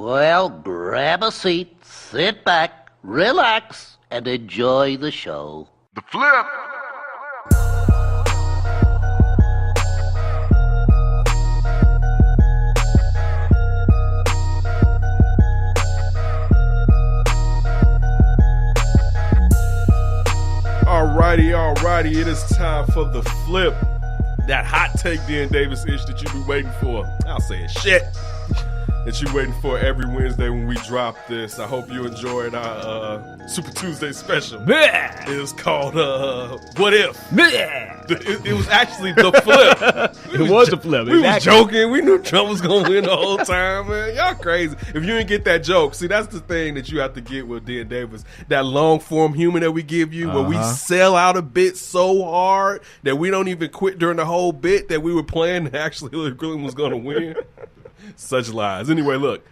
Well, grab a seat, sit back, relax, and enjoy the show. The Flip. Alrighty, it is time for the Flip. That hot take, Dan Davis-ish that you've been waiting for. I'll say it, shit. That you're waiting for every Wednesday when we drop this. I hope you enjoyed our Super Tuesday special. Bleh. It was called What If? Bleh. It was actually the Flip. It was the Flip. We was joking. We knew Trump was going to win the whole time, man. Y'all crazy. If you didn't get that joke, see, that's the thing that you have to get with Dan Davis. That long-form humor that we give you, where we sell out a bit so hard that we don't even quit during the whole bit that we were playing that actually Hillary Clinton was going to win. Such lies. Anyway, look,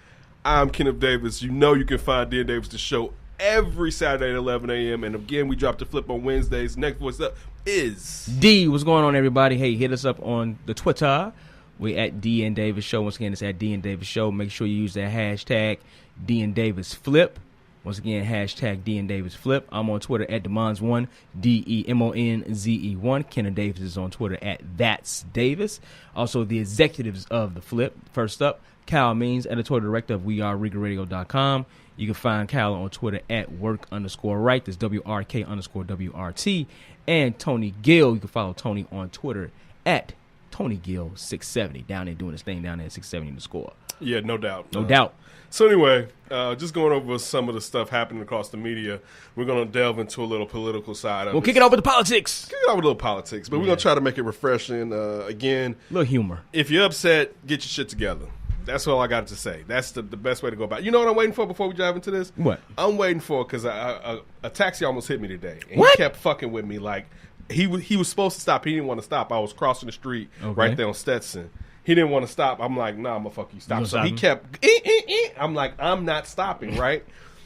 I'm Kenneth Davis. You know you can find Dan Davis the show every Saturday at 11 a.m. And again, we drop the Flip on Wednesdays. Next voice up is D. What's going on, everybody? Hey, hit us up on the Twitter. We at D and Davis Show. Once again, it's at D and Davis Show. Make sure you use that hashtag D and Davis Flip. Once again, hashtag D and Davis Flip. I'm on Twitter at Demons1, DEMONZE1. Kenneth Davis is on Twitter at That's Davis. Also, the executives of the Flip. First up, Kyle Means, editorial director of WeAreRegalRadio.com. You can find Kyle on Twitter at work_right. That's WRK_WRT. And Tony Gill. You can follow Tony on Twitter at TonyGill670. Down there doing his thing down there at 670 The Score. Yeah, no doubt. No doubt. So anyway, just going over some of the stuff happening across the media, we're going to delve into a little political side of it. We'll kick it off with the politics. Kick it off with a little politics, but we're going to try to make it refreshing. Again, a little humor. If you're upset, get your shit together. That's all I got to say. That's the best way to go about it. You know what I'm waiting for before we dive into this? What? I'm waiting for, because a taxi almost hit me today. And what? He kept fucking with me. Like, he was supposed to stop. He didn't want to stop. I was crossing the street right there on Stetson. He didn't want to stop. I'm like, nah, I'm going to fuck you. Stop. So he kept, I'm like, I'm not stopping, right?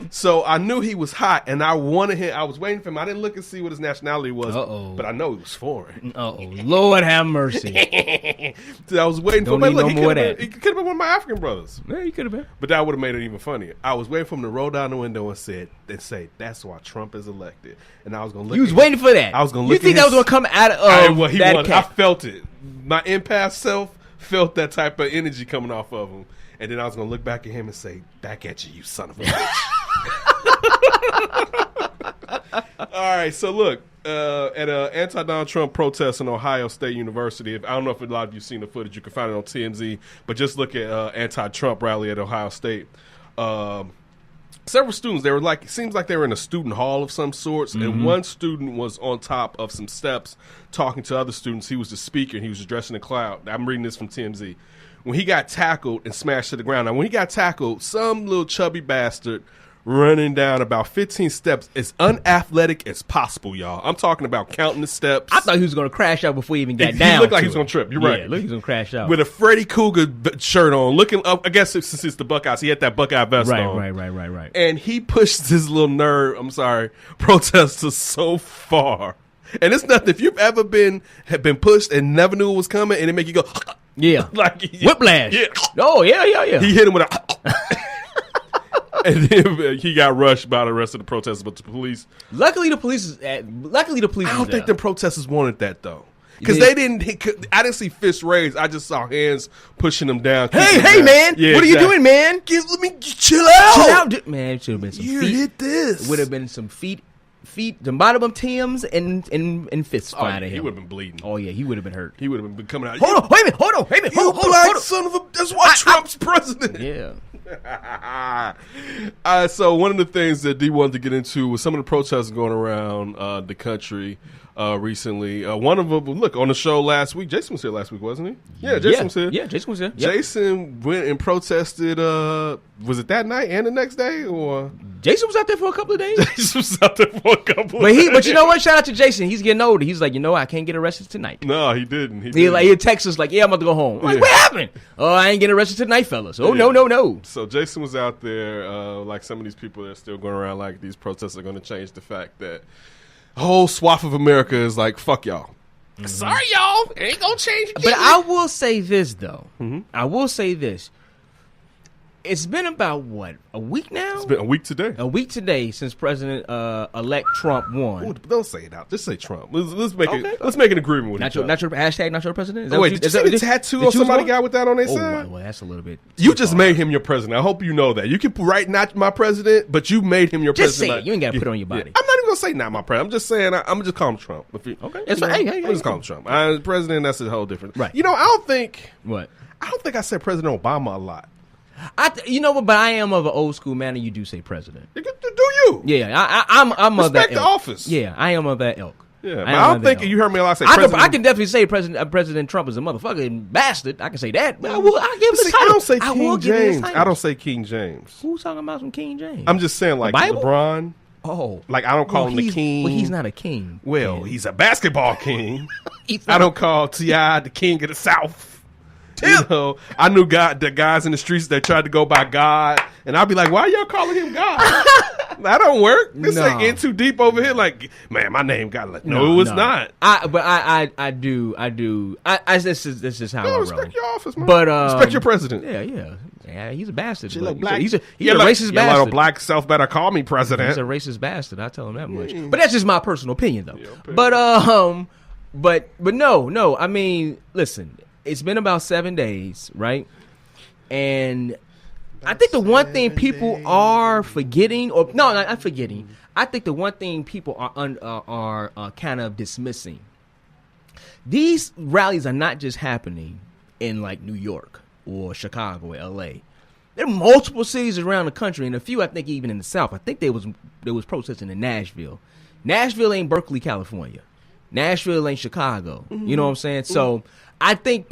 So I knew he was hot, and I wanted him. I was waiting for him. I didn't look and see what his nationality was, but I know he was foreign. Lord have mercy. So I was waiting for him. Don't need no more of that. He could have been one of my African brothers. Yeah, he could have been. But that would have made it even funnier. I was waiting for him to roll down the window and say, that's why Trump is elected. And I was going to look. You was waiting for that. I was going to look. You think that was going to come out of that? I felt it. My empath self felt that type of energy coming off of him. And then I was going to look back at him and say, back at you, you son of a bitch. All right, so look, at an anti-Donald Trump protest in Ohio State University, I don't know if a lot of you have seen the footage, you can find it on TMZ, but just look at anti-Trump rally at Ohio State. Several students, they were like, it seems like they were in a student hall of some sorts, and one student was on top of some steps talking to other students. He was the speaker, and he was addressing the crowd. I'm reading this from TMZ. When he got tackled and smashed to the ground. Now, when he got tackled, some little chubby bastard running down about 15 steps as unathletic as possible, y'all. I'm talking about counting the steps. I thought he was going to crash out before he even got down. He looked like he was going to trip. You're right. Yeah, look, he's going to crash out. With a Freddy Cougar shirt on, looking up. I guess since it's the Buckeyes, he had that Buckeye vest on. Right. And he pushed his little protester so far. And it's nothing. If you've ever been pushed and never knew it was coming, and it make you go, yeah, like whiplash. Yeah. Oh yeah. He hit him with a. And then he got rushed by the rest of the protesters, but the police. Luckily, the police. I don't think the protesters wanted that though, because they didn't. I didn't see fists raised. I just saw hands pushing them down. Hey, man! Yeah, what are you doing, man? Let me chill out. Man, it should have been some you feet. Hit this. Would have been some feet, the bottom of Tim's and fists flying at him. He would have been bleeding. Oh yeah, he would have been hurt. He would have been coming out. Hold on, wait a minute. You black son of a. That's why Trump's president. Yeah. So one of the things that D wanted to get into was some of the protests going around the country recently. One of them, look, on the show last week, Jason was here last week, wasn't he? Yeah, Jason was here. Yeah, Jason was here. Yep. Jason went and protested, was it that night and the next day? Or Jason was out there for a couple of days. Jason was out there for a couple of days. But you know what? Shout out to Jason. He's getting older. He's like, I can't get arrested tonight. No, he didn't. He texts us like, yeah, I'm about to go home. I'm like, what happened? Oh, I ain't getting arrested tonight, fellas. Oh, no. So Jason was out there, like some of these people that are still going around like these protests are going to change the fact that a whole swath of America is like, fuck y'all. Sorry, y'all. It ain't going to change. But I will say this, though. I will say this. It's been about, what, a week now? It's been a week today. A week today since President-elect Trump won. Ooh, don't say it out. Just say Trump. Let's make it. Let's make an agreement with each other. Not your president? Is that Wait, what did you see the tattoo on somebody got with that on their side? Well, that's a little bit. You just made him your president. I hope you know that. You can write not my president, but you made him your just president. Say it. You ain't got to put it on your body. I'm not even going to say not my president. I'm just saying, I'm going to just call him Trump. Okay. It's fine. Hey, I'm just call him Trump. President, that's a whole different. Right. You know, I don't think. What? I don't think I said President Obama a lot. You know what? But I am of an old school manner. You do say president. Do you? Yeah, I'm of that Respect the ilk. office. Yeah, I am of that ilk. Yeah, but I don't think you heard me a lot say I can definitely say President Trump is a motherfucking bastard. I can say that. But I'll give him the title. I don't say King James. I don't say King James. Who's talking about some King James? I'm just saying, like LeBron. Oh, like I don't call him the king. Well, he's not a king. Well, he's a basketball king. I don't call T.I. the king of the South. You know, I knew the guys in the streets that tried to go by God, and I'd be like, "Why y'all calling him God?" That don't work. This ain't in too deep over here. Like, man, my name got like, no, it's not. I do. This is how I roll. Respect your office, man. But respect your president. Yeah, he's a bastard. He's a like, racist bastard. Like black self better call me president. He's a racist bastard. I tell him that much. But that's just my personal opinion, though. Yeah, but no. I mean, listen. It's been about 7 days, right? And I think the one thing people are forgetting, not forgetting. I think the one thing people are kind of dismissing. These rallies are not just happening in like New York or Chicago or L.A. There are multiple cities around the country, and a few I think even in the South. I think there was protesting in Nashville. Nashville ain't Berkeley, California. Nashville ain't Chicago. Mm-hmm. You know what I'm saying? Mm-hmm. So I think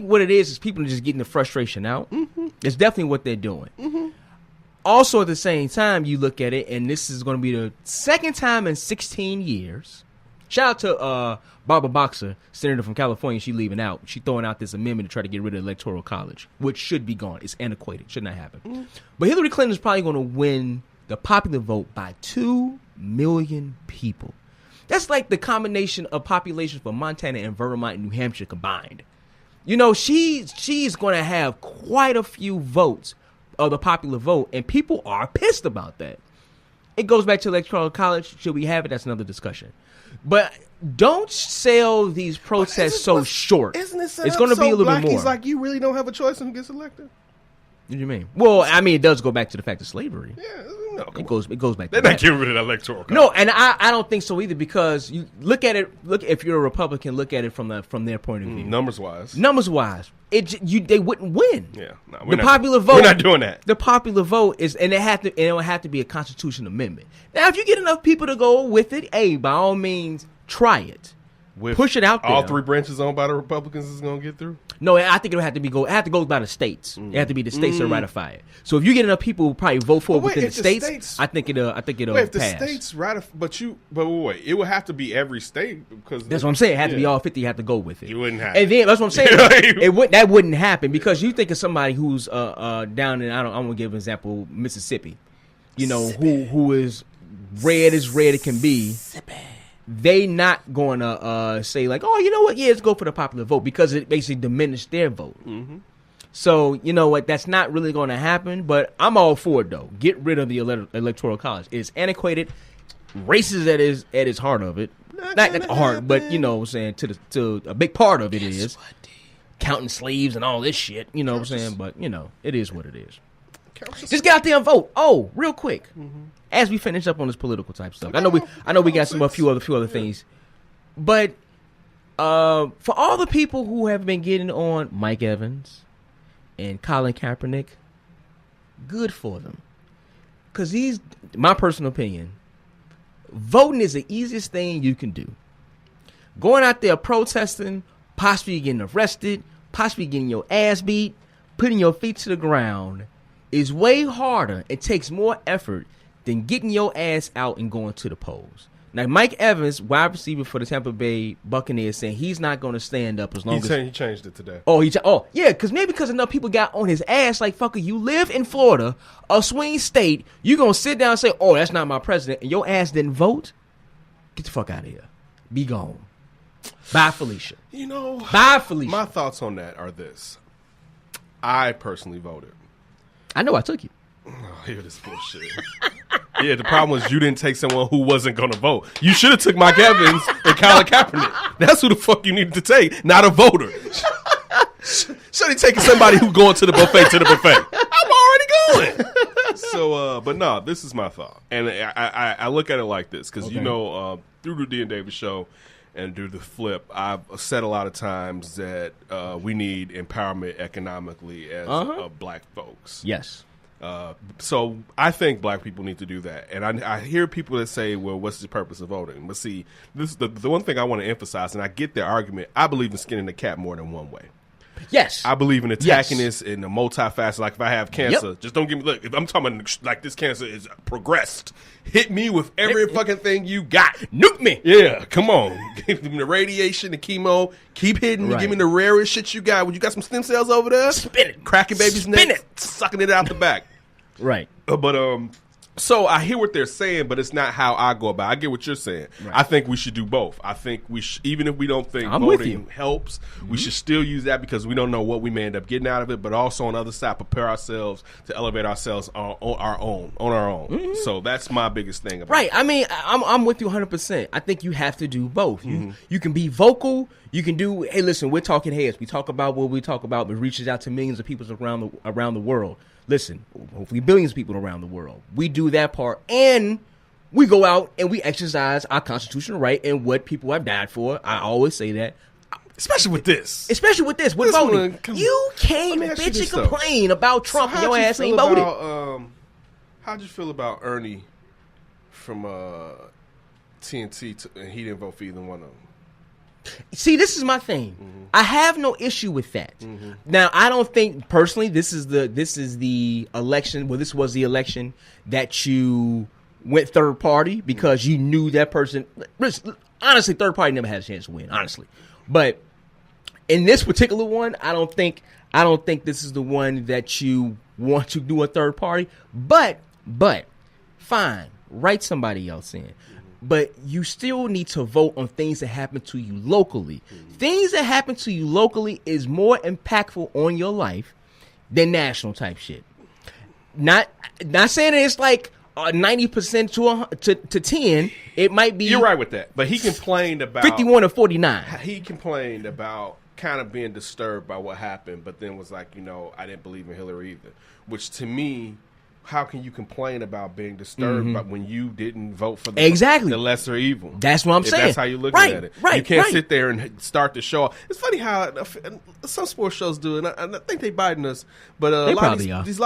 what it is people are just getting the frustration out. Mm-hmm. It's definitely what they're doing. Mm-hmm. Also, at the same time, you look at it, and this is going to be the second time in 16 years. Shout out to Barbara Boxer, senator from California. She leaving out. She throwing out this amendment to try to get rid of the Electoral College, which should be gone. It's antiquated. Should not happen. Mm-hmm. But Hillary Clinton is probably going to win the popular vote by 2 million people. That's like the combination of population for Montana and Vermont and New Hampshire combined. You know, she's going to have quite a few votes of the popular vote, and people are pissed about that. It goes back to Electoral College. Should we have it? That's another discussion. But don't sell these protests so short. Isn't it it's going to be a little bit more. He's like, you really don't have a choice when he gets elected? What do you mean? Well, I mean, it does go back to the fact of slavery. Yeah, no, it goes back. They're not getting rid of the Electoral College. No, and I don't think so either, because you look at it. Look, if you're a Republican, look at it from their point of view. Numbers wise, they wouldn't win. Yeah, no, the popular vote. We're not doing that. The popular vote is, and it will have to be a constitutional amendment. Now, if you get enough people to go with it, by all means, try it. Push it out there. All 3 branches owned by the Republicans is going to get through? No, I think it have to go by the states. It have to be the states that ratify it. So if you get enough people who probably vote for it within the states, I think it'll pass. If the states ratify, but wait, it would have to be every state, because that's what I'm saying. It had to be all 50. You have to go with it. You wouldn't have. And then that's what I'm saying. That wouldn't happen, because you think of somebody who's down in, I'm gonna give an example, Mississippi. You know, who is red as red it can be. They not going to say like, oh, you know what? Yeah, let's go for the popular vote, because it basically diminished their vote. Mm-hmm. So, you know what? That's not really going to happen, but I'm all for it, though. Get rid of the Electoral College. It's antiquated, racist at its heart of it. Not at the heart, but, you know what I'm saying, to a big part of it is counting slaves and all this shit. You know what I'm saying? But, you know, it is what it is. Just get out there and vote. Oh, real quick. Mm-hmm. As we finish up on this political type stuff, I know we got a few other things, but for all the people who have been getting on Mike Evans and Colin Kaepernick, good for them, because my personal opinion, voting is the easiest thing you can do. Going out there protesting, possibly getting arrested, possibly getting your ass beat, putting your feet to the ground is way harder. It takes more effort than getting your ass out and going to the polls. Now, Mike Evans, wide receiver for the Tampa Bay Buccaneers, saying he's not going to stand up as long as he changed it today. Yeah, because enough people got on his ass. Like, fucker, you live in Florida, a swing state. You gonna sit down and say, "Oh, that's not my president," and your ass didn't vote? Get the fuck out of here. Be gone. Bye, Felicia. Bye, Felicia. My thoughts on that are this: I personally voted. I know I took you. Oh, hear this bullshit. Yeah, the problem was you didn't take someone who wasn't going to vote. You should have took Mike Evans and Colin Kaepernick. That's who the fuck you needed to take, not a voter. Should have taken somebody who's going to the buffet I'm already going. So, but no, this is my thought. And I look at it like this because, you know, through the D and Davis show and through the flip, I've said a lot of times that we need empowerment economically as black folks. Yes. So I think black people need to do that. And I hear people that say, well, what's the purpose of voting? But see, this is the one thing I want to emphasize, and I get their argument. I believe in skinning the cat more than one way. Yes. I believe in attacking this in a multifaceted. Like if I have cancer, just don't give me, look, if I'm talking about like this cancer is progressed, hit me with every fucking thing you got. Nuke me. Yeah, come on. Give me the radiation, the chemo. Keep hitting me. Give me the rarest shit you got. When you got some stem cells over there, spin it. Cracking baby's neck, sucking it out the back. Right. So I hear what they're saying, but it's not how I go about it. I get what you're saying. Right. I think we should do both. I think we even if we don't think voting helps, we should still use that because we don't know what we may end up getting out of it, but also on the other side, prepare ourselves to elevate ourselves on our own. So that's my biggest thing about it. I mean, I'm with you 100%. I think you have to do both. You can be vocal. You can do, hey, listen, we're talking heads. We talk about what we talk about, but reaches out to millions of people around the world. Listen, hopefully billions of people around the world. We do that part, and we go out and we exercise our constitutional right and what people have died for. I always say that. Especially with this. With voting. You can't bitch and complain about Trump and your ass ain't voted. How'd you feel about Ernie from TNT, and he didn't vote for either one of them? See, this is my thing. I have no issue with that. Now, I don't think personally this is the election. Well, this was the election that you went third party because you knew that person. Honestly, third party never had a chance to win. Honestly, but in this particular one, I don't think this is the one that you want to do a third party. But fine, write somebody else in. But you still need to vote on things that happen to you locally. Things that happen to you locally is more impactful on your life than national type shit. Not saying that it's like 90% to 10. It might be. You're right with that. But he complained about 51 or 49. He complained about kind of being disturbed by what happened, but then was like, I didn't believe in Hillary either. Which to me, how can you complain about being disturbed but when you didn't vote for the lesser evil? That's what I'm saying. That's how you look at it. You can't sit there and start the show. It's funny how some sports shows do it. And I think they biting us, but a lot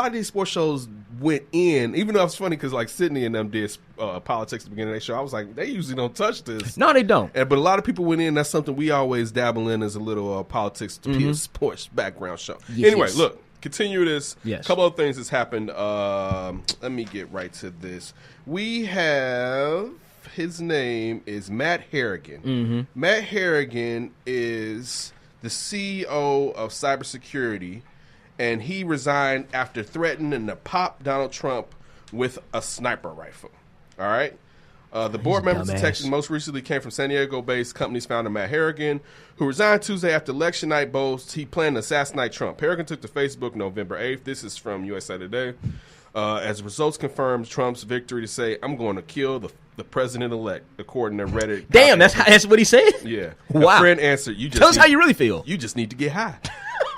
of these sports shows went in. Even though it's funny because like Sydney and them did politics at the beginning of their show. I was like, they usually don't touch this. No, they don't. But a lot of people went in. That's something we always dabble in as a little politics to sports background show. Anyway, look. Continue this. Yes. A couple of things that's happened. Let me get right to this. We have, his name is Matt Harrigan. Matt Harrigan is the CEO of cybersecurity, and he resigned after threatening to pop Donald Trump with a sniper rifle. All right? The board members of Texas most recently came from San Diego-based company's founder Matt Harrigan, who resigned Tuesday after election night boasts he planned to assassinate Trump. Harrigan took to Facebook November 8th. This is from USA Today. As results confirmed Trump's victory to say, I'm going to kill the president-elect, according to Reddit. Damn, that's what he said? Yeah. Wow. A friend answered, tell us how you really feel. You just need to get high.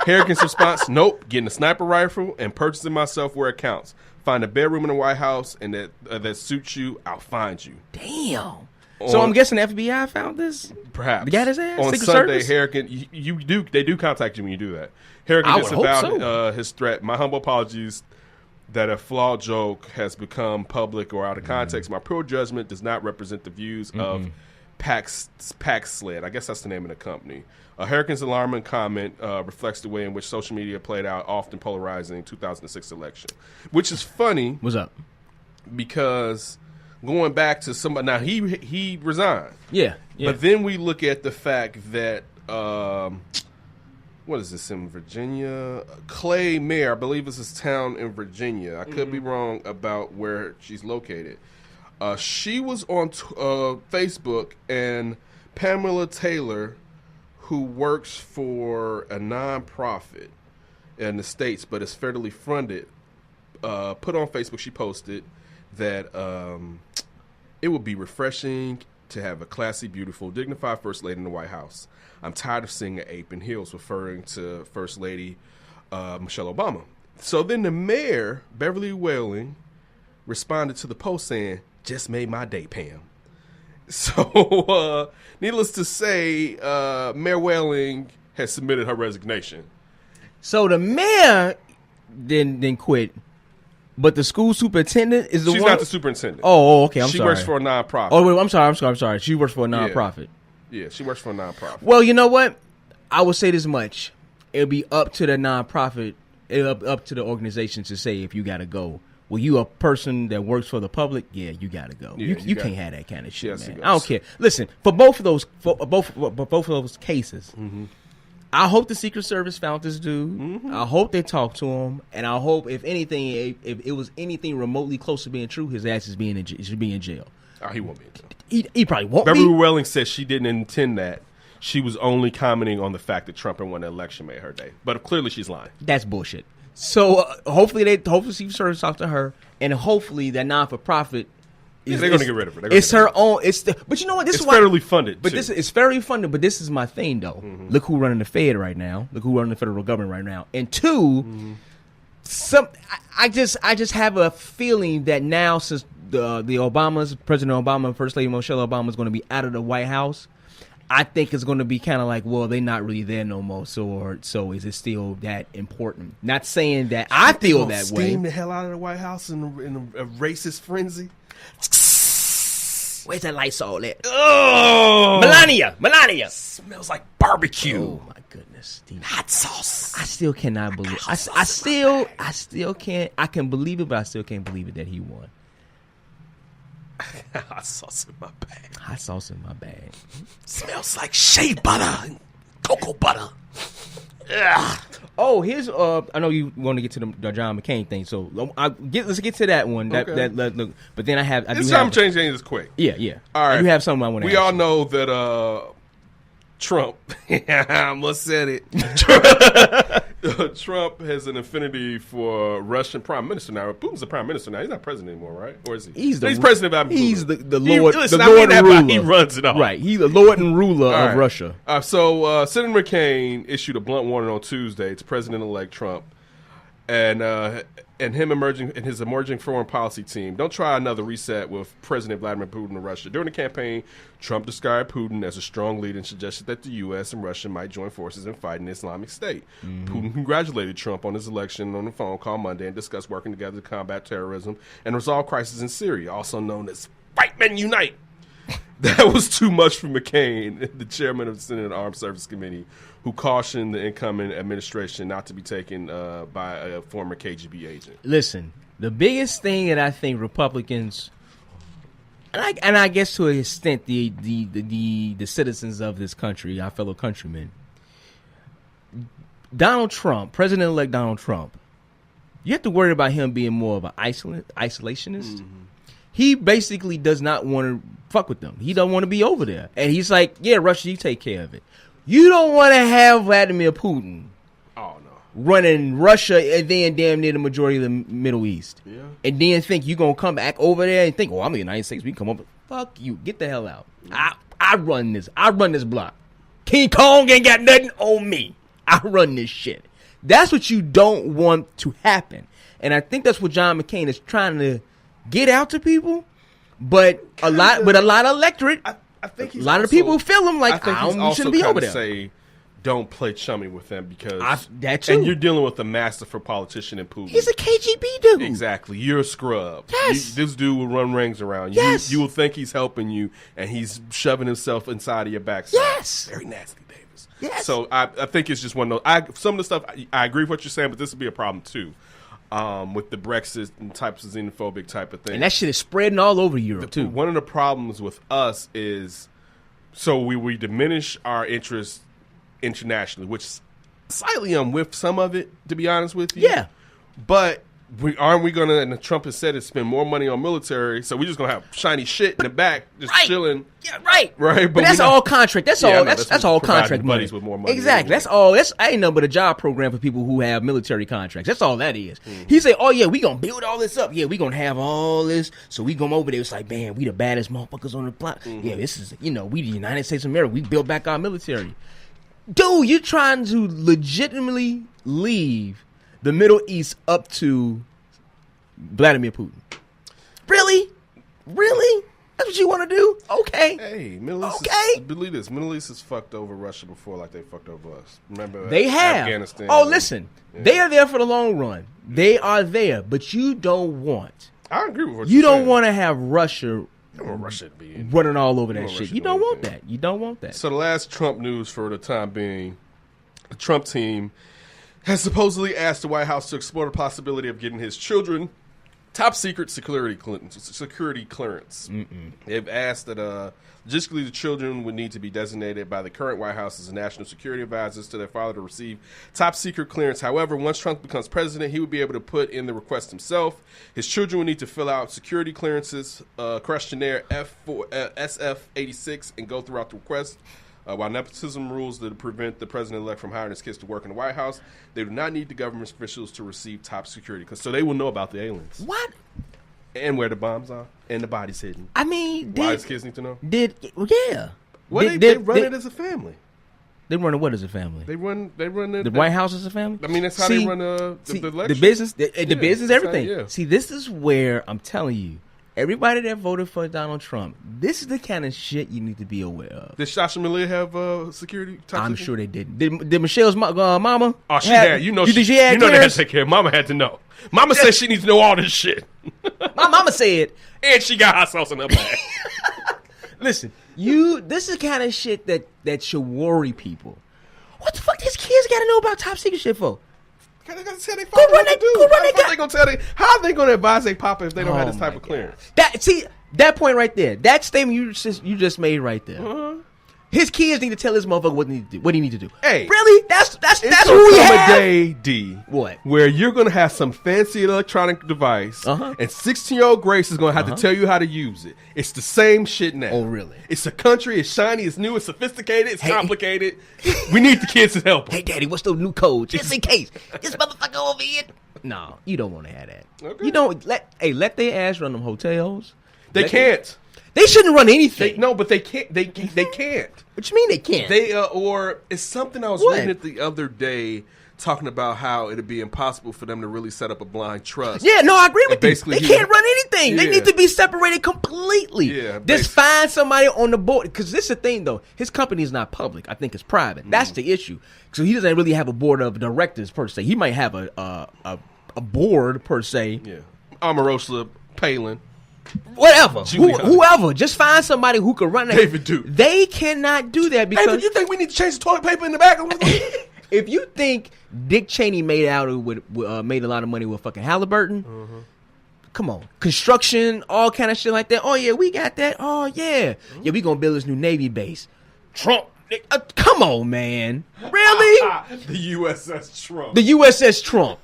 Harrigan's response, nope, getting a sniper rifle and purchasing myself where it counts. Find a bedroom in the White House and that suits you, I'll find you. Damn. So I'm guessing the FBI found this? Perhaps. They got his ass? On Secret Sunday, Service? Harrigan, they do contact you when you do that. Harrigan disavowed his threat. My humble apologies that a flawed joke has become public or out of context. My poor judgment does not represent the views of Pax Sled. I guess that's the name of the company. Harrigan's alarming comment reflects the way in which social media played out, often polarizing 2006 election, which is funny. What's up? Because going back to somebody, now he resigned. Yeah. But then we look at the fact that what is this in Virginia? Clay Mayor, I believe it's this town in Virginia. I could be wrong about where she's located. She was on Facebook, and Pamela Taylor, who works for a nonprofit in the States but is federally funded, put on Facebook, she posted that it would be refreshing to have a classy, beautiful, dignified First Lady in the White House. I'm tired of seeing an ape in heels, referring to First Lady Michelle Obama. So then the mayor, Beverly Whaling, responded to the post saying, "Just made my day, Pam." So, needless to say, Mayor Whaling has submitted her resignation. So the mayor didn't quit, but the school superintendent is the one. She's not the superintendent. Oh, okay. She sorry. works for a nonprofit. Oh, wait, I'm sorry. She works for a nonprofit. Yeah, she works for a nonprofit. Well, you know what? I will say this much: it'll be up to the nonprofit, up to the organization to say if you got to go. Well, you a person that works for the public, yeah, you got to go. Yeah, you can't have that kind of shit, Yes, man. I don't care. Listen, for both of those cases, I hope the Secret Service found this dude. I hope they talked to him, and I hope, if anything, if it was anything remotely close to being true, his ass should be in jail. Oh, he won't be in jail. He probably won't Beverly be. Whaling says she didn't intend that. She was only commenting on the fact that Trump had won the election made her day. But clearly she's lying. That's bullshit. So hopefully Secret Service talk to her, and hopefully that non-for-profit. They're going to get rid of her. It's her own. But you know what? This it's is why, federally funded. But too. it's very funded. But this is my thing, though. Look who running the Fed right now. Look who running the federal government right now. And two, I just have a feeling that now, since the Obamas, President Obama and First Lady Michelle Obama is going to be out of the White House, I think it's going to be kind of like, well, they're not really there no more. So is it still that important? Not saying that I feel that way. Steam the hell out of the White House in a racist frenzy. Where's that Lysol at? Oh, Melania. Smells like barbecue. Oh my goodness, Steve. Hot sauce. I still cannot believe. I still can't. I can believe it, but I still can't believe it that he won. Hot sauce in my bag. Hot sauce in my bag. Smells like shea butter and cocoa butter. Ugh. Oh, here's I know you want to get to the John McCain thing, so let's get to that one. Okay. But then It's time to change things quick. Yeah. All right. You have something I want to. We all know that Trump. I almost said it. Trump has an affinity for Russian prime minister now. Putin's the prime minister now. He's not president anymore, right? Or is he? He's president of He's the Lord. Listen, the Lord and ruler. He runs it all. Right. He's the Lord and ruler of Russia. So Senator McCain issued a blunt warning on Tuesday to President-elect Trump and him his emerging foreign policy team. Don't try another reset with President Vladimir Putin of Russia. During the campaign, Trump described Putin as a strong leader and suggested that the U.S. and Russia might join forces in fighting the Islamic State. Putin congratulated Trump on his election on the phone call Monday and discussed working together to combat terrorism and resolve crisis in Syria, also known as White Men Unite. That was too much for McCain, the chairman of the Senate Armed Services Committee, who cautioned the incoming administration not to be taken by a former KGB agent. Listen, the biggest thing that I think Republicans, and I guess to an extent the citizens of this country, our fellow countrymen, Donald Trump, President-elect Donald Trump, you have to worry about him being more of an isolationist. He basically does not want to fuck with them. He don't want to be over there. And he's like, yeah, Russia, you take care of it. You don't want to have Vladimir Putin running Russia and then damn near the majority of the Middle East. Yeah. And then think you're going to come back over there and think, oh, I'm the United States. We can come over. Fuck you. Get the hell out. I run this. I run this block. King Kong ain't got nothing on me. I run this shit. That's what you don't want to happen. And I think that's what John McCain is trying to get out to people, but a lot of electorate. I think a lot of people feel him like I shouldn't be over there. Say, don't play chummy with them because that too. And you're dealing with a masterful politician in Putin. He's a KGB dude. Exactly. You're a scrub. Yes. This dude will run rings around you. Yes. You will think he's helping you, and he's shoving himself inside of your backside. Yes. Very nasty, Davis. Yes. So I think it's just one of those. Some of the stuff I agree with what you're saying, but this would be a problem too. With the Brexit and types of xenophobic type of thing. And that shit is spreading all over Europe, too. One of the problems with us is, so we diminish our interest internationally, which slightly I'm with some of it, to be honest with you. Yeah. But aren't we gonna? And Trump has said it, spend more money on military, so we just gonna have shiny shit in the back, just chilling. Yeah, right. But that's all contract. That's all. That's all contract money. With more money. Exactly. Anyway. That's all. That's ain't nothing but a job program for people who have military contracts. That's all that is. He say, "Oh yeah, we gonna build all this up. Yeah, we gonna have all this. So we come over there. It's like, man, we the baddest motherfuckers on the block. Yeah, this is we the United States of America. We built back our military. Dude, you're trying to legitimately leave the Middle East up to Vladimir Putin. Really? That's what you want to do? Okay. Hey, Middle East believe this. Middle East has fucked over Russia before like they fucked over us. Remember they have. Afghanistan. Oh, listen. Yeah. They are there for the long run. They are there, but you don't want. I agree with what you don't saying. Want to have Russia Russia to be running all over that shit. You don't want that. You don't want that. So the last Trump news for the time being, the Trump team has supposedly asked the White House to explore the possibility of getting his children top secret security clearance. They've asked that logistically the children would need to be designated by the current White House as national security advisors to their father to receive top secret clearance. However, once Trump becomes president, he would be able to put in the request himself. His children would need to fill out security clearances questionnaire SF86 and go throughout the request. While nepotism rules that prevent the president-elect from hiring his kids to work in the White House, they do not need the government officials to receive top security, so they will know about the aliens. What? And where the bombs are, and the bodies hidden. I mean, why does kids need to know? Yeah. Well, they run it as a family. They run it what as a family? They run the White House as a family. I mean, that's how they run the election. The business, the business, everything. Yeah. See, this is where I'm telling you. Everybody that voted for Donald Trump, this is the kind of shit you need to be aware of. Did Sasha Millet have security? I'm sure they didn't. Did Michelle's mama? Oh, she had. She had they had to take care. Mama had to know. Mama said she needs to know all this shit. My mama said, and she got hot sauce in her bag. Listen, this is the kind of shit that should worry people. What the fuck these kids got to know about top secret shit for? How are they going to advise their papa if they don't have this type of clearance? That point right there, that statement you just made right there. His kids need to tell his motherfucker what he need to do. Hey, really? That's who we have. A day, D. What? Where you're going to have some fancy electronic device, and 16-year-old Grace is going to have to tell you how to use it. It's the same shit now. Oh, really? It's a country. It's shiny. It's new. It's sophisticated. It's complicated. We need the kids to help them. Hey, Daddy, what's the new code? Just in case. This motherfucker over here. No, you don't want to have that. Okay. You don't let their ass run them hotels. They can't. They shouldn't run anything. But they can't. They can't. What you mean they can't? Or it's something I was reading it the other day, talking about how it'd be impossible for them to really set up a blind trust. Yeah, no, I agree with you. They can't run anything. Yeah. They need to be separated completely. Yeah, just find somebody on the board. Because this is the thing, though. His company is not public. I think it's private. That's the issue. So he doesn't really have a board of directors per se. He might have a board per se. Yeah, Omarosa, Palin. Whatever, whoever, just find somebody who can run that. David Duke. They cannot do that because. Hey, but you think we need to change the toilet paper in the back? If you think Dick Cheney made a lot of money with fucking Halliburton, come on, construction, all kind of shit like that. Oh yeah, we got that. Oh yeah, we gonna build this new Navy base. Trump. Come on, man. Really? The USS Trump. The USS Trump.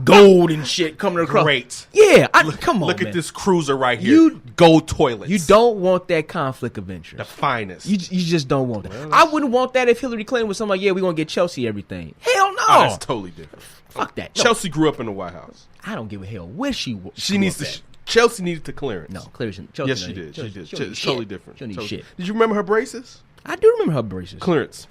Gold and shit coming across. Great. Yeah. Come on, Look man. at this cruiser right here. Gold toilets. You don't want that conflict of interest. The finest. You just don't want that. Well, I wouldn't want that if Hillary Clinton was something like, we're going to get Chelsea everything. Hell no. Oh, that's totally different. Fuck that. Chelsea grew up in the White House. I don't give a hell where she was. Chelsea needed the clearance. No, clearance. Yes, she did. She did. It's totally different. She don't need shit. Did you remember her braces? I do remember her braces. Clearance.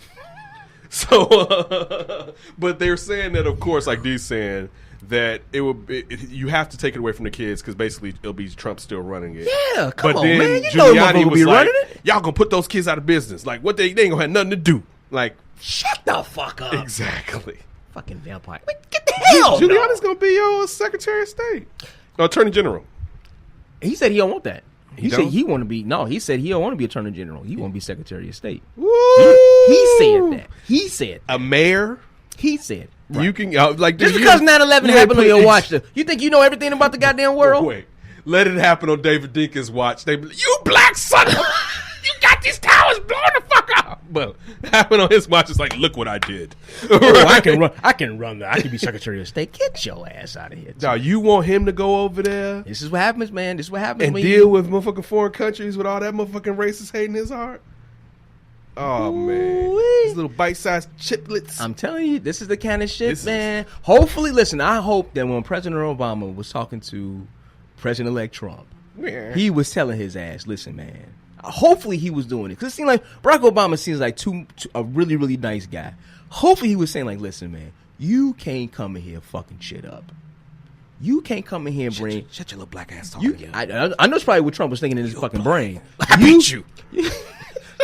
So, but they're saying that, of course, like Dee's saying, that you have to take it away from the kids because basically it'll be Trump still running it. Yeah, come on, then man. You know Giuliani was be like, running it. y'all gonna put those kids out of business. Like, what they ain't gonna have nothing to do. Like, shut the fuck up. Exactly. Fucking vampire. Get the hell. Giuliani's gonna be your Secretary of State, Attorney General. He said he don't want that. He said he want to be. No, he said he don't want to be Attorney General. He want to be Secretary of State. He said that. He said that. A mayor. He said. Right. You can just because 9/11 happened on your watch. You think you know everything about the goddamn world? Wait, let it happen on David Dinkins' watch. They, you black son of you got these towers blowing the fuck up. But happened on his watch, it's like, look what I did. Oh, I can run. I can be Secretary of State. Get your ass out of here. Now, you want him to go over there? This is what happens, man. This is what happens. And when deal with motherfucking foreign countries with all that motherfucking racist hate in his heart? Oh, man. These little bite-sized chiplets. I'm telling you, this is the kind of shit, man. Hopefully, listen, I hope that when President Obama was talking to President-elect Trump, he was telling his ass, listen, man, hopefully he was doing it. Because it seemed like Barack Obama seems like a really, really nice guy. Hopefully he was saying, like, listen, man, you can't come in here fucking shit up. You can't come in here and bring... Shut your little black ass talk. I know it's probably what Trump was thinking in his fucking brain. I beat you.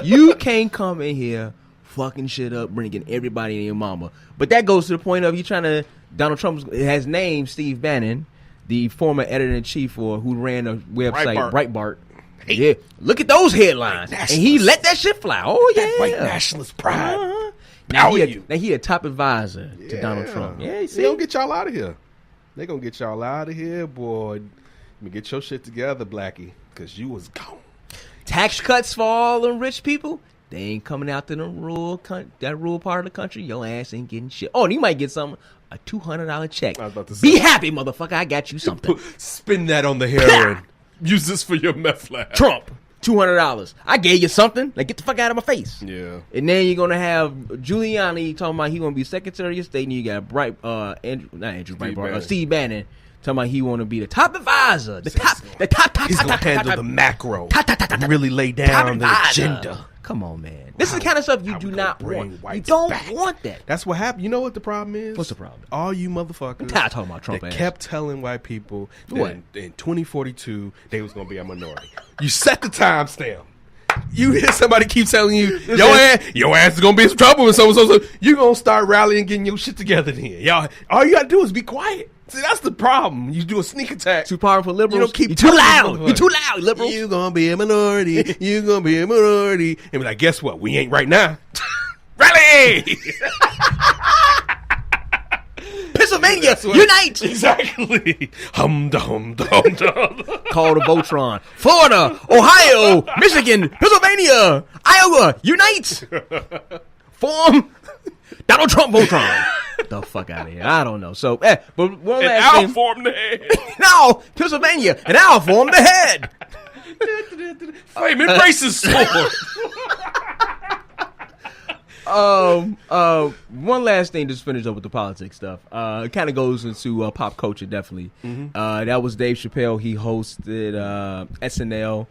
You can't come in here fucking shit up, bringing everybody and your mama. But that goes to the point of you trying to... Donald Trump has named Steve Bannon, the former editor-in-chief who ran a website, Breitbart. Hey. Yeah, look at those headlines. And he let that shit fly. Oh, yeah. That white nationalist pride. Now he a top advisor to Donald Trump. Yeah, they gonna get y'all out of here. They gonna get y'all out of here, boy. Let me get your shit together, Blackie, because you was gone. Tax cuts for all the rich people, they ain't coming out to the rural part of the country. Your ass ain't getting shit. Oh, and you might get a $200 check. I was about to say. Be happy, motherfucker. I got you something. Spend that on the heroin. Use this for your meth lab. Trump, $200. I gave you something. Like, get the fuck out of my face. Yeah. And then you're gonna have Giuliani talking about he gonna be Secretary of State, and you got Steve Bannon talking about he want to be the top advisor, the top. He's gonna handle the macro. Really lay down the agenda. Come on, man. This is the kind of stuff you do not want. You don't want that. That's what happened. You know what the problem is? What's the problem? All you motherfuckers I'm tired of talking about Trump that ass. kept telling white people that in 2042 they was gonna be a minority. You set the timestamp. You hear somebody keep telling you your ass is gonna be in some trouble and so you gonna start rallying, getting your shit together. Then y'all, all you gotta do is be quiet. See, that's the problem. You do a sneak attack. Too powerful liberals. You You're too loud. You're too loud, liberals. You gonna be a minority. You gonna be a minority. And be like, guess what? We ain't right now. Rally! Pennsylvania, unite! Exactly. Hum dum dum dum. Call to Voltron. Florida, Ohio, Michigan, Pennsylvania, Iowa, unite! Form Donald Trump Voltron. The fuck out of here. I don't know. So, but one last thing. I'll form the head. Now, Pennsylvania, and I'll form the head. Flame embraces sword. One last thing, just finish up with the politics stuff. It kind of goes into pop culture, definitely. Mm-hmm. That was Dave Chappelle. He hosted SNL.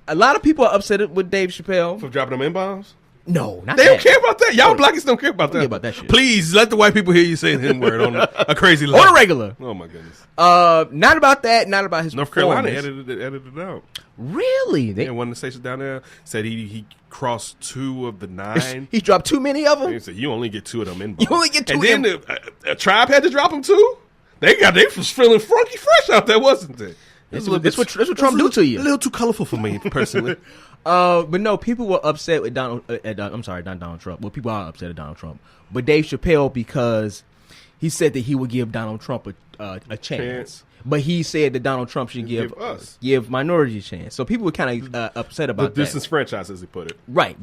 A lot of people are upset with Dave Chappelle For dropping them M-bombs? No, not They that. don't care about that. Y'all blackies don't care about that. Don't care about that shit. Please, let the white people hear you say the N-word on a crazy level. On a regular. Oh, my goodness. Not about that. Not about his North Carolina performance. edited it out. Really? One of the stations down there said he crossed 2 of the 9. He dropped too many of them? He said, you only get 2 of them in. You only get 2 of them. And then a tribe had to drop them too? They was feeling funky fresh out there, wasn't they? That's what Trump do to you. A little too colorful for me, personally. But no, people were upset with I'm sorry, not Donald Trump. Well, people are upset at Donald Trump. But Dave Chappelle, because he said that he would give Donald Trump a chance. But he said that Donald Trump should give minorities a chance. So people were kind of upset about the distance franchise, as he put it. Right.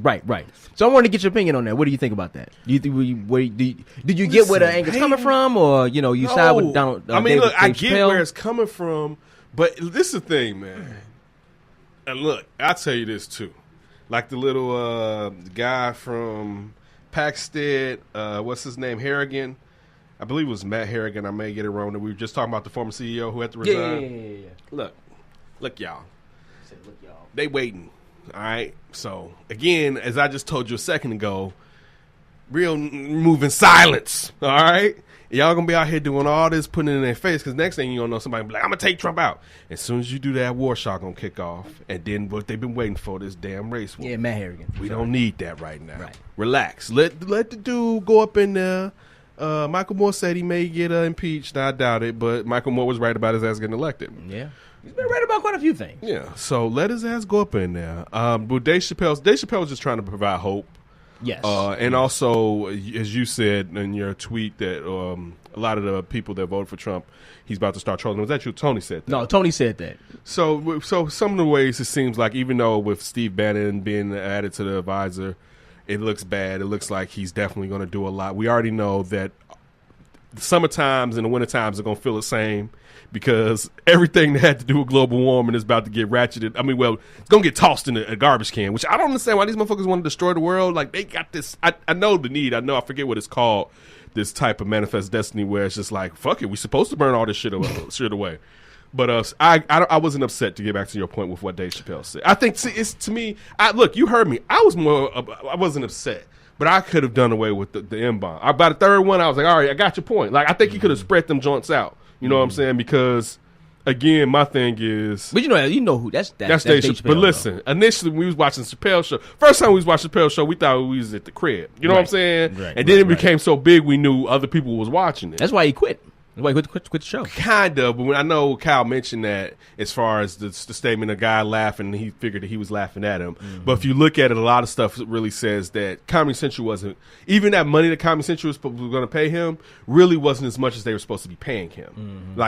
So I wanted to get your opinion on that. What do you think about that? Did you get where the anger's coming from, or you side with Donald? I mean, look, I get Chappelle? where it's coming from, but this is the thing, man. And look, I'll tell you this too. Like the little guy from Paxted, what's his name, Harrigan? I believe it was Matt Harrigan. I may get it wrong. We were just talking about the former CEO who had to resign. Yeah. Look, y'all. They waiting. All right. So again, as I just told you a second ago, real moving silence. All right. Y'all gonna be out here doing all this, putting it in their face, because next thing you don't know, somebody be like, I'm gonna take Trump out. As soon as you do that, war shot gonna kick off, and then what they've been waiting for, this damn race war. Yeah, Matt Harrigan. We don't need that right now. Right. Relax. Let the dude go up in there. Michael Moore said he may get impeached. I doubt it, but Michael Moore was right about his ass getting elected. Yeah. He's been right about quite a few things. Yeah. So let his ass go up in there. But Dave Chappelle was just trying to provide hope. Yes. And also, as you said in your tweet, that a lot of the people that voted for Trump, he's about to start trolling. Was that you? Tony said that. No, Tony said that. So some of the ways it seems like, even though with Steve Bannon being added to the advisor, it looks bad. It looks like he's definitely going to do a lot. We already know that the summer times and the winter times are going to feel the same, because everything that had to do with global warming is about to get ratcheted. I mean, well, it's going to get tossed in a garbage can, which I don't understand why these motherfuckers want to destroy the world. Like, they got this. I know the need. I forget what it's called, this type of manifest destiny where it's just like, fuck it, we're supposed to burn all this shit away. But I wasn't upset, to get back to your point with what Dave Chappelle said. I think, it's to me, look, you heard me. I wasn't upset. But I could have done away with the M-bomb. By the third one, I was like, all right, I got your point. Like, I think he could have spread them joints out. You know what I'm saying? Because, again, my thing is... But you know who, that's Dave Chappelle. But listen, initially, when we was watching Chappelle's show, first time we was watching Chappelle's show, we thought we was at the crib. You know what I'm saying? Right, and then it became so big, we knew other people was watching it. That's why he quit. That's why he quit the show. Kind of, but when I know Kyle mentioned that as far as the statement of guy laughing, he figured that he was laughing at him. Mm-hmm. But if you look at it, a lot of stuff really says that Comedy Central wasn't, even that money that Comedy Central was going to pay him really wasn't as much as they were supposed to be paying him. Mm-hmm.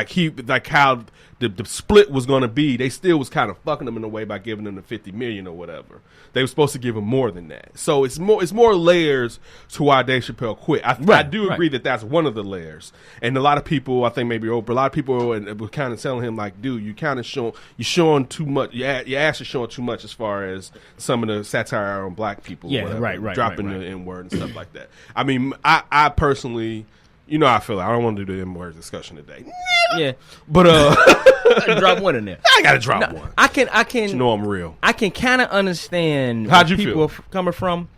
Like how the split was going to be, they still was kind of fucking him in a way by giving him the $50 million or whatever. They were supposed to give him more than that. So it's more layers to why Dave Chappelle quit. I do agree that that's one of the layers. And a lot of people, I think maybe Oprah, a lot of people were kind of telling him like, dude, you're showing too much. Your ass is showing too much as far as some of the satire on black people. Yeah, or whatever, right. dropping the N-word and stuff like that. I mean, I personally, you know how I feel. I don't want to do the N-word discussion today. Yeah, but drop one in there. I gotta drop one. I can. You know I'm real. I can kind of understand how'd you people feel? Are coming from.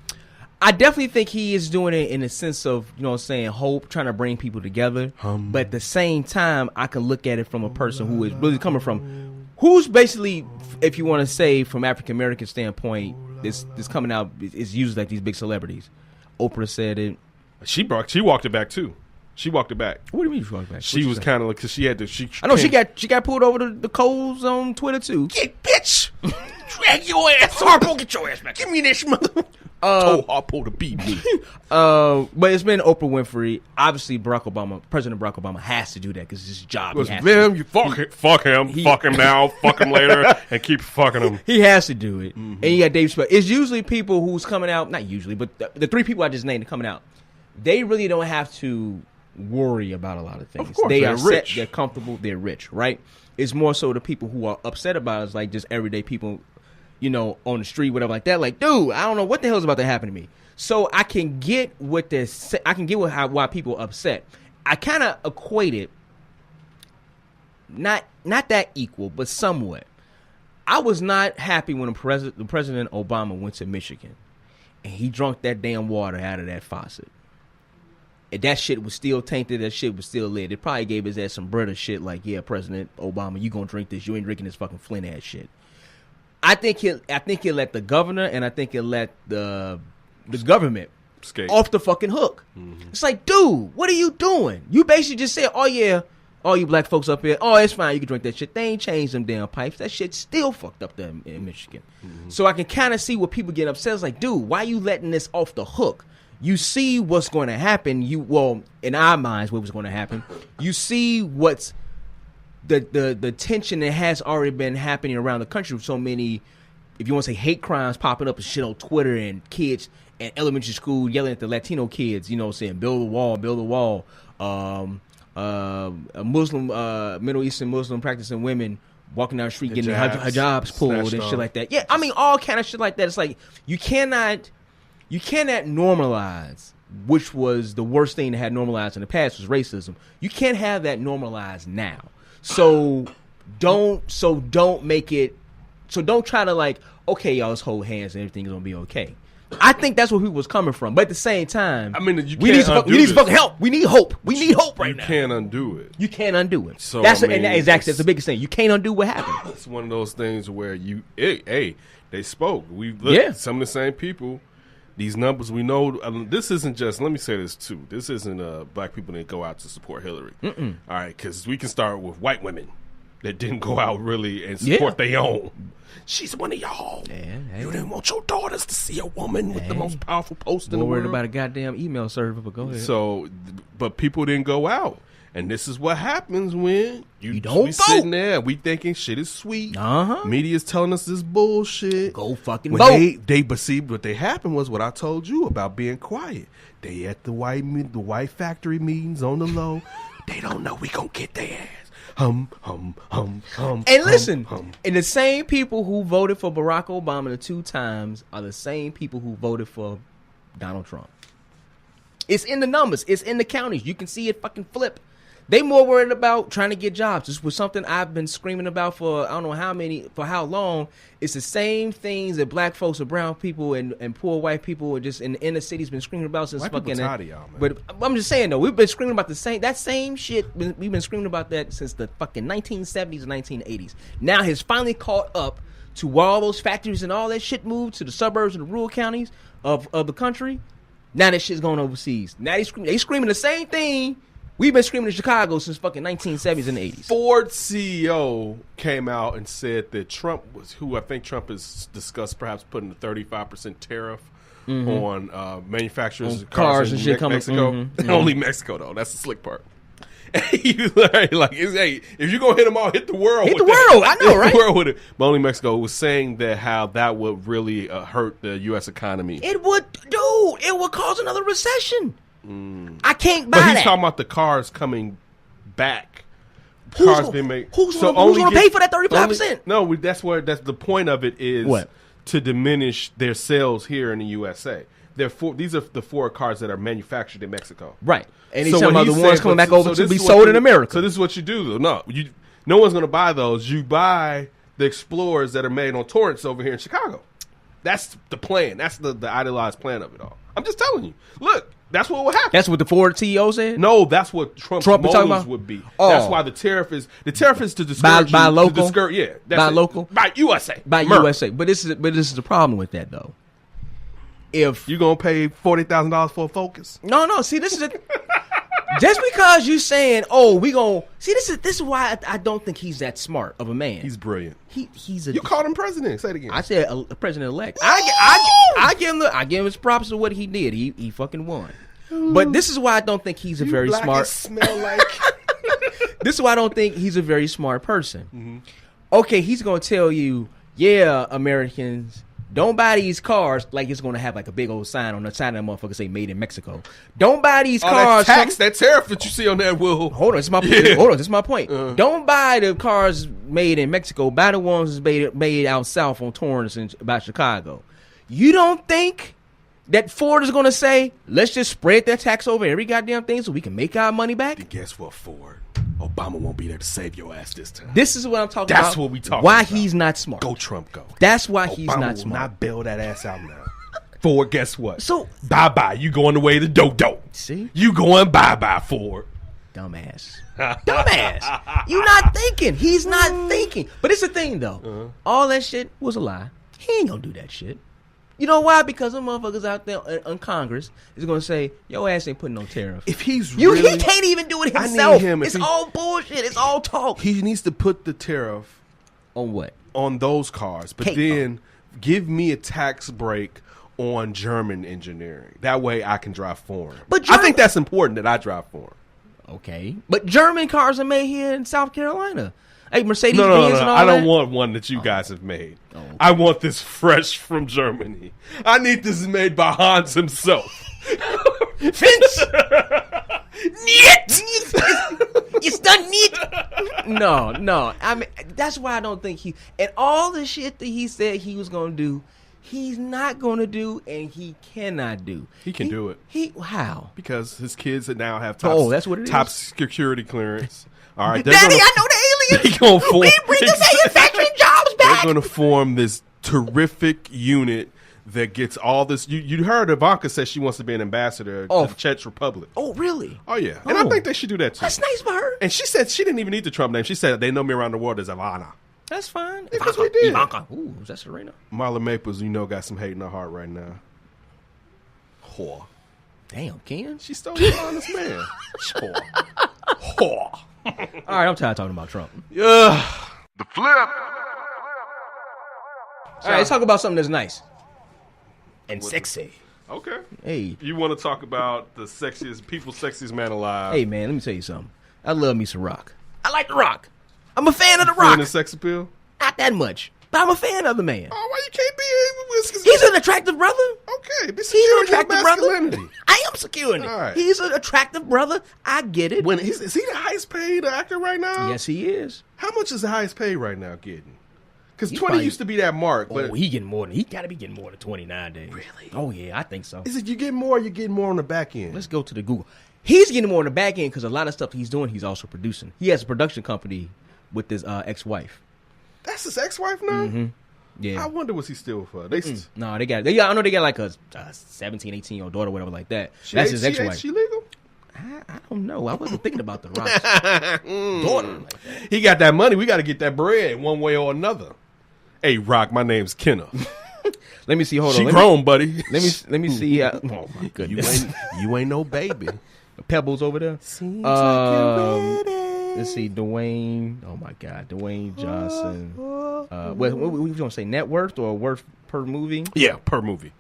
I definitely think he is doing it in a sense of, you know what I'm saying, hope, trying to bring people together. But at the same time, I can look at it from a person who is really coming from, who's basically, if you want to say from African American standpoint, this coming out is usually like these big celebrities. Oprah said it. She walked it back too. She walked it back. What do you mean she walked it back? She was kind of like, because she had to. I know she got pulled over the coals on Twitter too. Get bitch, drag your ass, Harpo, get your ass back. Give me this mother. Told Harpo to beat me. But it's been Oprah Winfrey. Obviously, President Barack Obama has to do that because it's his job. You fuck him now, fuck him later, and keep fucking him. He has to do it. Mm-hmm. And you got Dave Chappelle. It's usually people who's coming out, not usually, but the three people I just named coming out, they really don't have to worry about a lot of things. Of course, they they're are rich. Set, they're comfortable, they're rich, right? It's more so the people who are upset about it, is like just everyday people, you know, on the street, whatever like that. Like, dude, I don't know what the hell is about to happen to me. So I can get what why people are upset. I kind of equate it, not that equal, but somewhat. I was not happy when President Obama went to Michigan and he drank that damn water out of that faucet. And that shit was still tainted. That shit was still lit. It probably gave his ass some Brita shit like, yeah, President Obama, you gonna drink this. You ain't drinking this fucking Flint ass shit. I think he'll let the governor and I think he'll let the government skate off the fucking hook. Mm-hmm. It's like, dude, what are you doing? You basically just said, oh yeah, all you black folks up here, oh, it's fine, you can drink that shit. They ain't changed them damn pipes. That shit's still fucked up there in Michigan. Mm-hmm. So I can kind of see what people get upset. It's like, dude, why you letting this off the hook? You see what's going to happen. In our minds, what was going to happen. You see what's the tension that has already been happening around the country with so many, if you want to say, hate crimes popping up and shit on Twitter, and kids in elementary school yelling at the Latino kids, you know, saying build a wall. Muslim, Middle Eastern Muslim practicing women walking down the street getting their hijabs pulled and shit like that. Yeah, I mean, all kind of shit like that. It's like you cannot normalize, which was the worst thing that had normalized in the past was racism. You can't have that normalized now. So don't make it. So don't try to like, okay, y'all, let's hold hands and everything's gonna be okay. I think that's where people was coming from. But at the same time, I mean, we need some fucking help. We need hope. We need hope right now. You can't undo it. You can't undo it. So that's the biggest thing. You can't undo what happened. It's one of those things where they spoke. Some of the same people. These numbers we know. This isn't just. Let me say this too. This isn't black people that go out to support Hillary. Mm-mm. All right, because we can start with white women. that didn't go out really and support their own. She's one of y'all. You didn't want your daughters to see a woman with the most powerful post in the world. Worried about a goddamn email server, but go ahead. So, but people didn't go out. And this is what happens when you don't vote. Sitting there, we thinking shit is sweet. Media's telling us this bullshit. Go fucking vote. But see, what they happened was what I told you about being quiet. They at the white factory meetings on the low. They don't know we gonna get their ass. Hum. And listen, and the same people who voted for Barack Obama the 2 times are the same people who voted for Donald Trump. It's in the numbers. It's in the counties. You can see it fucking flip. They more worried about trying to get jobs. This was something I've been screaming about for I don't know how long. It's the same things that black folks and brown people and poor white people just in the inner city's been screaming about since white fucking. Tired of y'all, man. But I'm just saying though, we've been screaming about that same shit. We've been screaming about that since the fucking 1970s and 1980s. Now has finally caught up to where all those factories and all that shit moved to the suburbs and the rural counties of the country. Now that shit's going overseas. Now they screaming the same thing. We've been screaming in Chicago since fucking 1970s and 80s. Ford CEO came out and said that Trump who I think Trump has discussed perhaps putting a 35% tariff on manufacturers of cars and shit coming Mexico. Only Mexico though. That's the slick part. He was like, hey, if you're gonna hit them all, hit the world. Hit the world. I know, right? Hit the world with it. But only Mexico was saying that how that would really hurt the U.S. economy. It would, dude. It would cause another recession. I can't buy that. But he's talking about the cars coming back. Who's going to pay for that 35%? No, that's the point of it is to diminish their sales here in the USA. These are the Ford cars that are manufactured in Mexico. Right. And he's talking about the ones coming back over to be sold in America. So this is what you do, though. No one's going to buy those. You buy the Explorers that are made on Torrance over here in Chicago. That's the plan. That's the idealized plan of it all. I'm just telling you. Look. That's what would happen. That's what the Ford CEO said? No, that's what Trump's motives would be. Oh. That's why the tariff is to discourage by local. To discourage, yeah, by local, by USA, by USA. But this is the problem with that though. If you gonna pay $40,000 for a Focus, no. See, this is just because you saying, oh, we gonna see. This is why I don't think he's that smart of a man. He's brilliant. He's you called him president. Say it again. I said a president elect. I give him his props to what he did. He fucking won. But this is why I don't think he's a very smart. Smell like. This is why I don't think he's a very smart person. Okay, he's gonna tell you, yeah, Americans, don't buy these cars like it's going to have like a big old sign on the side of that motherfucker say made in Mexico. Don't buy these cars. That tariff that you see on that will. Hold on, this is my point. Don't buy the cars made in Mexico. Buy the ones made out south on Torrance and about Chicago. You don't think that Ford is going to say, let's just spread that tax over every goddamn thing so we can make our money back? Then guess what, Ford? Obama won't be there to save your ass this time. This is what I'm talking about. That's what we talking why about. He's not smart. Go Trump, go. That's why he's Obama not smart. will not bail that ass out now. Ford, guess what? So bye-bye. You going the way to dodo. See? You going bye-bye, Ford. Dumbass. You not thinking. He's not thinking. But it's the thing, though. All that shit was a lie. He ain't gonna do that shit. You know why? Because the motherfuckers out there in Congress is going to say, your ass ain't putting no tariff. If he's he can't even do it himself. I need him. It's all bullshit. It's all talk. He needs to put the tariff on what? On those cars. But then give me a tax break on German engineering. That way I can drive foreign. But I think that's important that I drive foreign. Okay. But German cars are made here in South Carolina. Hey, Mercedes No. Benz and all I don't that? want one that you guys have made. Oh, okay. I want this fresh from Germany. I need this made by Hans himself. Finch! Niet! It's done neat. No. I mean, that's why I don't think and all the shit that he said he was going to do, he's not going to do, and he cannot do. He can do it. How? Because his kids now have top security clearance. All right, Daddy, I know the aliens. We bring the manufacturing jobs back. They're going to form this terrific unit that gets all this. You heard Ivanka say she wants to be an ambassador to the Czech Republic. Oh, really? Oh, yeah. And I think they should do that, too. That's nice for her. And she said she didn't even need the Trump name. She said they know me around the world as Ivana. That's fine. Because we did. Ivanka. Ooh, is that Serena? Marla Maples, got some hate in her heart right now. Whore. Damn, Ken. She stole an honest man. Whore. All right, I'm tired of talking about Trump. Yeah. The flip. All right, let's talk about something that's nice and sexy. Okay. Hey. You want to talk about the people's sexiest man alive? Hey, man, let me tell you something. I love me some Rock. I like The Rock. I'm a fan of The Rock. Feeling his sex appeal? Not that much, but I'm a fan of the man. Oh, why you can't be? He's an attractive brother. Okay, be He's an attractive brother. masculinity. I am securing it. All right. He's an attractive brother. I get it. Is he the highest paid actor right now? Yes, he is. How much is the highest paid right now getting? Because 20 probably- used to be that mark, but He getting more than he got to be getting more than 29 days. Really? Oh yeah, I think so. is it you get more? You're getting more on the back end. Let's go to the Google. He's getting more on the back end because a lot of stuff he's doing, he's also producing. He has a production company with his ex-wife. That's his ex-wife now. Mm-hmm. Yeah. I wonder what's he still with her. No, I know they got like a 17, 18-year-old daughter, whatever like that. That's his ex-wife. She legal? I don't know. I wasn't thinking about the Rock's daughter like that. He got that money. We got to get that bread one way or another. Hey, Rock, my name's Kenneth. Let me see. Hold She on. grown, buddy. Let me see. Oh my goodness. You ain't no baby. Pebbles over there. Seems like you're ready. Let's see, Dwayne. Oh my God, Dwayne Johnson. What we gonna say? Net worth or worth per movie? Yeah, per movie.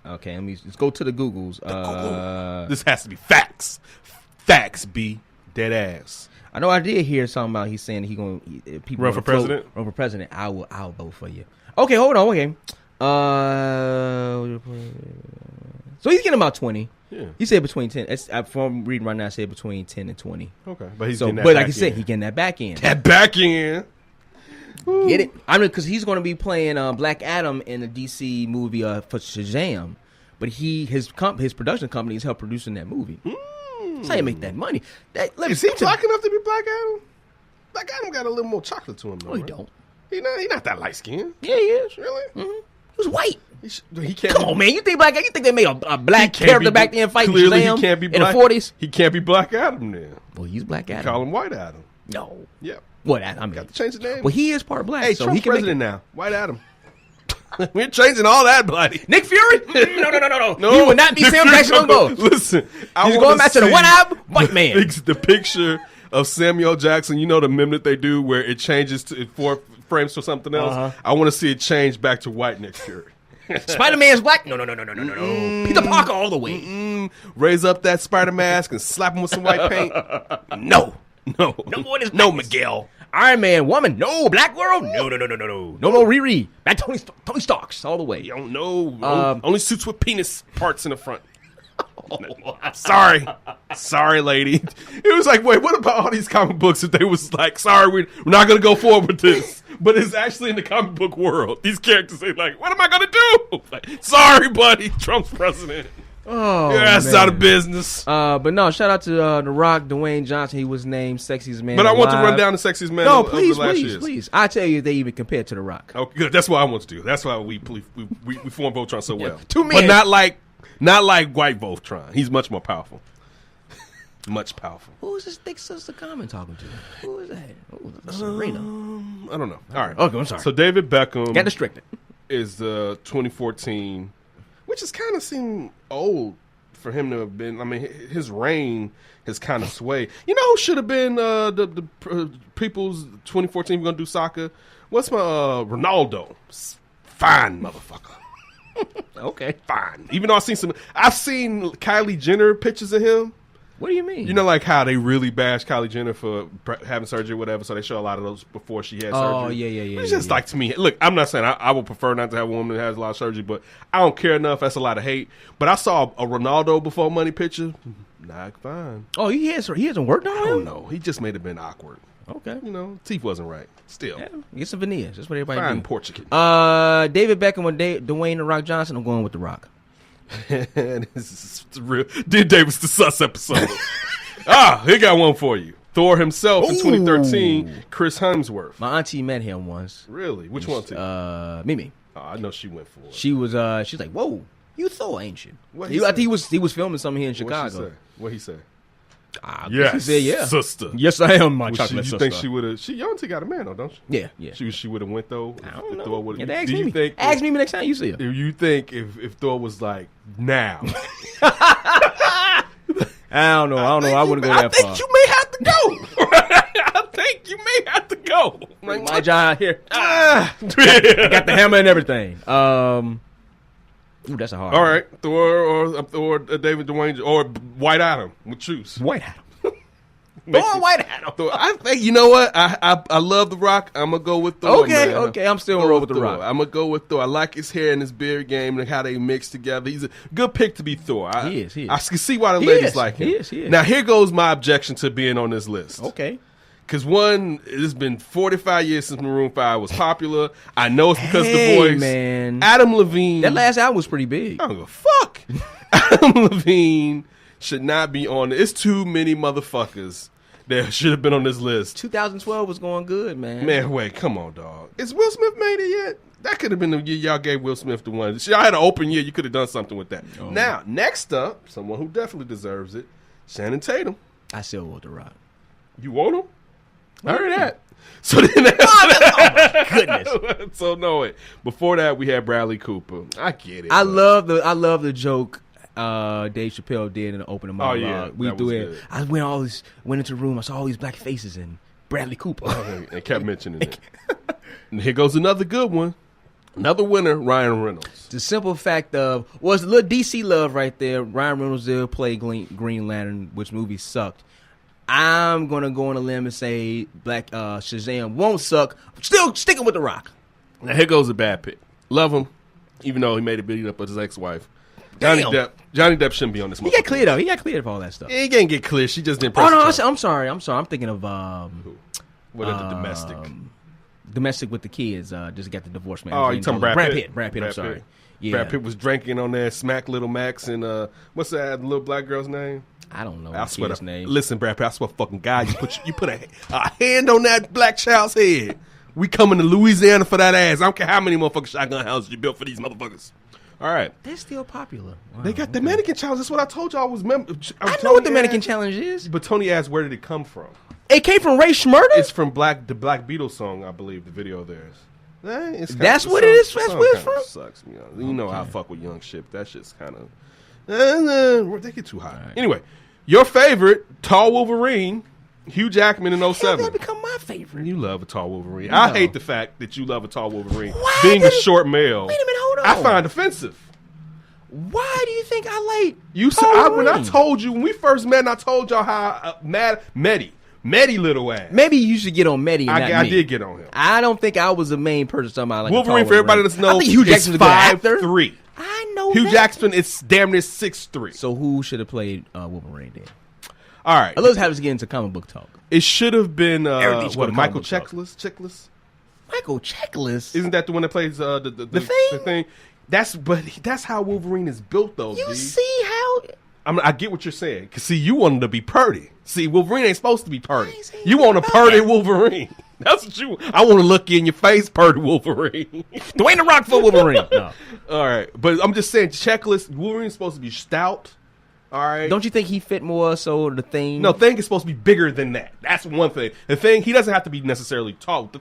Okay, let's go to the Googles. This has to be facts. Facts, B. Dead ass. I know I did hear something about he's saying people Run for president? Run for president. I'll vote for you. Okay, hold on. Okay. So he's getting about 20. Yeah. He said between 10. From reading right now, I said between 10 and 20. Okay, but he's So, getting that but like back you said, end. he's getting that back end. That back end. Get it? I mean, because he's going to be playing Black Adam in the DC movie for Shazam, but his production company is help producing that movie. That's how you make that money. Is he black enough to be Black Adam? Black Adam got a little more chocolate to him, though. No, he right? don't. He not that light skinned. Yeah, he is. Really? Mm-hmm. He was white. He can't. Come on, man. You think they made a black character back then fighting Clearly, Shazam he can't be in the black. 40s? He can't be Black Adam then. Well, he's Black Adam. Call him White Adam. No. Yeah. What? I mean, Got to change the name. well, he is part black. Hey, so Trump's he can president now. White Adam. We're changing all that, buddy. Nick Fury? No. He would not be Sam Jackson on goal. Listen, He's going back to the one-eyed white man. The picture of Samuel Jackson, you know the meme that they do where it changes to 4 frames to something else? Uh-huh. I want to see it change back to white Nick Fury. Spider-Man's black? No. Peter Parker all the way. Raise up that Spider mask and slap him with some white paint. No. No more of this No, blackness. Miguel. Iron Man, woman, no. Black world, no. No, Riri. Back Tony Starks all the way. You don't know. Only suits with penis parts in the front. Sorry, lady. It was like, wait, what about all these comic books that they was like, sorry, we're not going to go forward with this. But it's actually in the comic book world. These characters are like, what am I going to do? Like, sorry, buddy, Trump's president. Oh, Your ass is man. out of business. But no, shout out to The Rock, Dwayne Johnson. He was named Sexiest Man But I want to Alive. run down the sexiest man No, of the last please, years. please. I tell you, they even compared to The Rock. Oh, good. That's what I want to do. That's why we form Voltron so well. Two men. But not like white Voltron. He's much more powerful. Much powerful. Who is this thick sister Common talking to? Who is that? Oh, Serena. I don't know. All right. Okay, I'm sorry. So David Beckham Got distracted. is 2014, which has kind of seemed old for him to have been. I mean, his reign has kind of swayed. You know who should have been the people's 2014? We're going to do soccer. What's my Ronaldo? Fine motherfucker. Okay. Fine. Even though I've seen Kylie Jenner pictures of him. What do you mean? You know, like how they really bash Kylie Jenner for having surgery or whatever, so they show a lot of those before she had surgery. Oh, yeah. It's just like, to me, look, I'm not saying I would prefer not to have a woman that has a lot of surgery, but I don't care enough. That's a lot of hate. But I saw a Ronaldo before money picture. Not fine. Oh, he hasn't worked on I him? don't know. He just may have been awkward. Okay. You know, teeth wasn't right. Still. Yeah, get some veneers. That's what everybody Fine do. Portuguese. David Beckham or Dwayne The Rock Johnson? I'm going with The Rock. This is real. Did Davis the Sus episode. He got one for you. Thor himself in 2013, Chris Hemsworth. My auntie met him once. Really? Which one? Mimi. Oh, I know she went for it. She's like, whoa, you Thor, ain't you? What I think he was filming something here in Chicago. What he say? He said, yeah. sister. Yes, I am, my Well, chocolate you sister. think she would have? Your auntie got a man, though, don't she? Yeah. She would have went though. I don't know. Thor would've- Yeah, do you think? ask me next time you see her. Do you think if Thor was like now? I don't know. I wouldn't go that far. I think you may have to go. think you may have to go. I'm like, My job here. I got the hammer and everything. Ooh, that's a hard. All right, Thor, David Dwayne, or White Adam. We'll choose. White Adam. White Adam. Thor. I think you know what? I love The Rock. I'm gonna go with Thor. Okay. I'm still gonna roll with The Rock. I'm gonna go with Thor. I like his hair and his beard game and how they mix together. He's a good pick to be Thor. He is. I can see why the ladies like him. He is. Now here goes my objection to being on this list. Okay. Because one, it's been 45 years since Maroon 5 was popular. I know it's because of the voice. Man. Adam Levine. That last album was pretty big. I don't give a fuck. Adam Levine should not be on it. It's too many motherfuckers that should have been on this list. 2012 was going good, man. Man, wait, come on, dog. Is Will Smith made it yet? That could have been the year y'all gave Will Smith the one. Y'all had an open year. You could have done something with that. Oh. Now, next up, someone who definitely deserves it, Shannon Tatum. I still want The Rock. You want him? I heard that. So then, Oh my goodness. So no wait. Before that, we had Bradley Cooper. I get it. I love the joke Dave Chappelle did in the opening monologue. yeah, we that threw was it. good. I went into the room. I saw all these black faces and Bradley Cooper. And kept mentioning it. And here goes another good one. Another winner, Ryan Reynolds. The simple fact of was a little DC love right there. Ryan Reynolds did play Green Lantern, which movie sucked. I'm gonna go on a limb and say Black Shazam won't suck. Still sticking with The Rock. Now here goes a bad pick. Love him, even though he made a beat up with his ex-wife. Johnny Depp shouldn't be on this. He got cleared though. He got cleared of all that stuff. He can't get clear. She just didn't. Oh no, press the I'm sorry. I'm thinking of what are the domestic? Domestic with the kids. Just got the divorce man. Oh, you talking Brad Pitt? Brad Pitt. I'm sorry. Yeah. Brad Pitt was drinking on there, smack Little Max, and what's that little black girl's name? I don't know I the swear kid's name. Listen, Brad Pitt, I swear fucking God, you put a hand on that black child's head. We coming to Louisiana for that ass. I don't care how many motherfucking shotgun houses you built for these motherfuckers. All right. They're still popular. Wow, They got the mannequin challenge. That's what I told y'all was. I know what the mannequin challenge is. But Tony asked, where did it come from? It came from Ray Schmurda? It's from the Black Beatles song, I believe, the video of theirs. That's what it is? That's where it's from? Sucks me. You know how I fuck with Young Ship. That shit's kind of... they get too high. Right. Anyway, your favorite, Tall Wolverine, Hugh Jackman in 07. How did that become my favorite? You love a tall Wolverine. No. I hate the fact that you love a tall Wolverine. Why Being a short male. Wait a minute, hold on. I find offensive. Why do you think I like You said Tall when I Wolverine? told you when we first met, and I told y'all how Medi little ass. Maybe you should get on Medi. I did get on him. I don't think I was the main person talking about like Wolverine. For everybody that's knows, I think Hugh Jackson's a good actor. 5'3". I know Hugh that. Jackson is damn near 6'3". So who should have played Wolverine then? All right, Let's have us get into comic book talk. it should have been Everything's what gonna Michael comic book talk. Chiklis. Michael Chiklis. Isn't that the one that plays the thing? That's how Wolverine is built, though. You D. see how? I get what you're saying. Cause see, you want him to be purdy. See, Wolverine ain't supposed to be purdy. I ain't saying You want a nothing purdy about that. Wolverine. That's what you. I want to look you in your face, purdy Wolverine. Dwayne the Rock for Wolverine. No. All right, but I'm just saying, checklist. Wolverine's supposed to be stout. All right. Don't you think he fit more so the thing? No, Thing is supposed to be bigger than that. That's one thing. The Thing, he doesn't have to be necessarily tall. The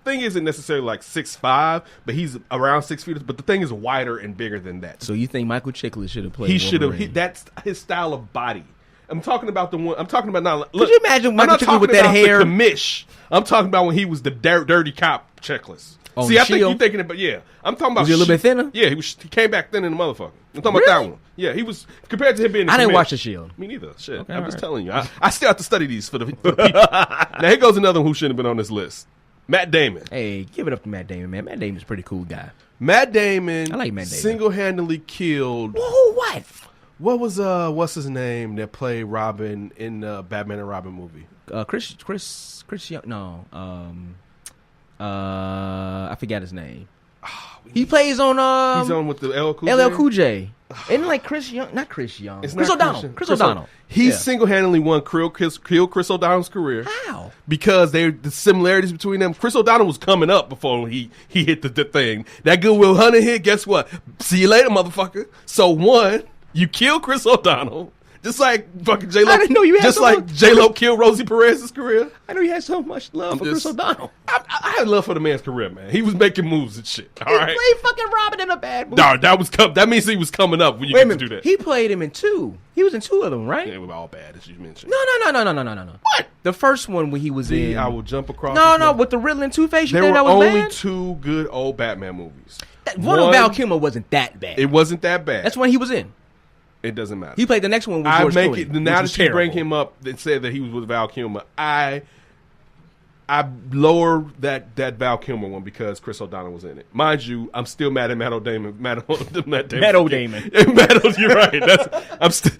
Thing isn't necessarily like 6'5", but he's around 6 feet. But the Thing is wider and bigger than that. So you think Michael Chiklis should have played? He should have. Wolverine? That's his style of body. I'm talking about the one. I'm talking about now. Look, Could you imagine Michael Chiklis with that hair? The commish. I'm talking about when he was the dirty cop checklist. Oh, See, I think Shield? you're thinking about I'm talking about. Was he a little bit thinner? Yeah, he came back thin in the motherfucker. I'm talking about Really? that one. Yeah, he was compared to him being. The I didn't commish. watch The Shield. Me neither. Shit, Okay, I'm just alright. telling you. I still have to study these for the people. Now here goes another one who shouldn't have been on this list. Matt Damon. Hey, give it up to Matt Damon, man. Matt Damon's a pretty cool guy. Matt Damon. I like Matt Damon. Single-handedly killed. Whoa, what? What was what's his name that played Robin in the Batman and Robin movie? Chris Young. No, I forgot his name. He plays on He's on with the LL Cool J. LL Cool J. Isn't it like Chris Young? Not Chris Young. It's Chris not O'Donnell. Christian. Chris O'Donnell. He Yeah. single-handedly killed Chris O'Donnell's career How? because the similarities between them. Chris O'Donnell was coming up before he hit the thing. That Good Will Hunting hit. Guess what? See you later, motherfucker. So one, you kill Chris O'Donnell. Just like fucking J-Lo. I didn't know you had Just so like much- J-Lo killed Rosie Perez's career. I know you had so much love for Chris O'Donnell. I had love for the man's career, man. He was making moves and shit. All right. He played fucking Robin in a bad movie. No, that means he was coming up when you get to do that. He played him in 2. He was in 2 of them, right? They were all bad, as you mentioned. No. What? The first one when he was in. I will jump across. No, with the Riddler and Two-Face. There were only 2 good old Batman movies. One of Val Kilmer wasn't that bad. It wasn't that bad. That's when he was in. It doesn't matter. He played the next one with George Clooney. Now that you bring him up and said that he was with Val Kilmer, I lower that Val Kilmer one because Chris O'Donnell was in it. Mind you, I'm still mad at Matt O'Damon. Matt O'Damon. You're right.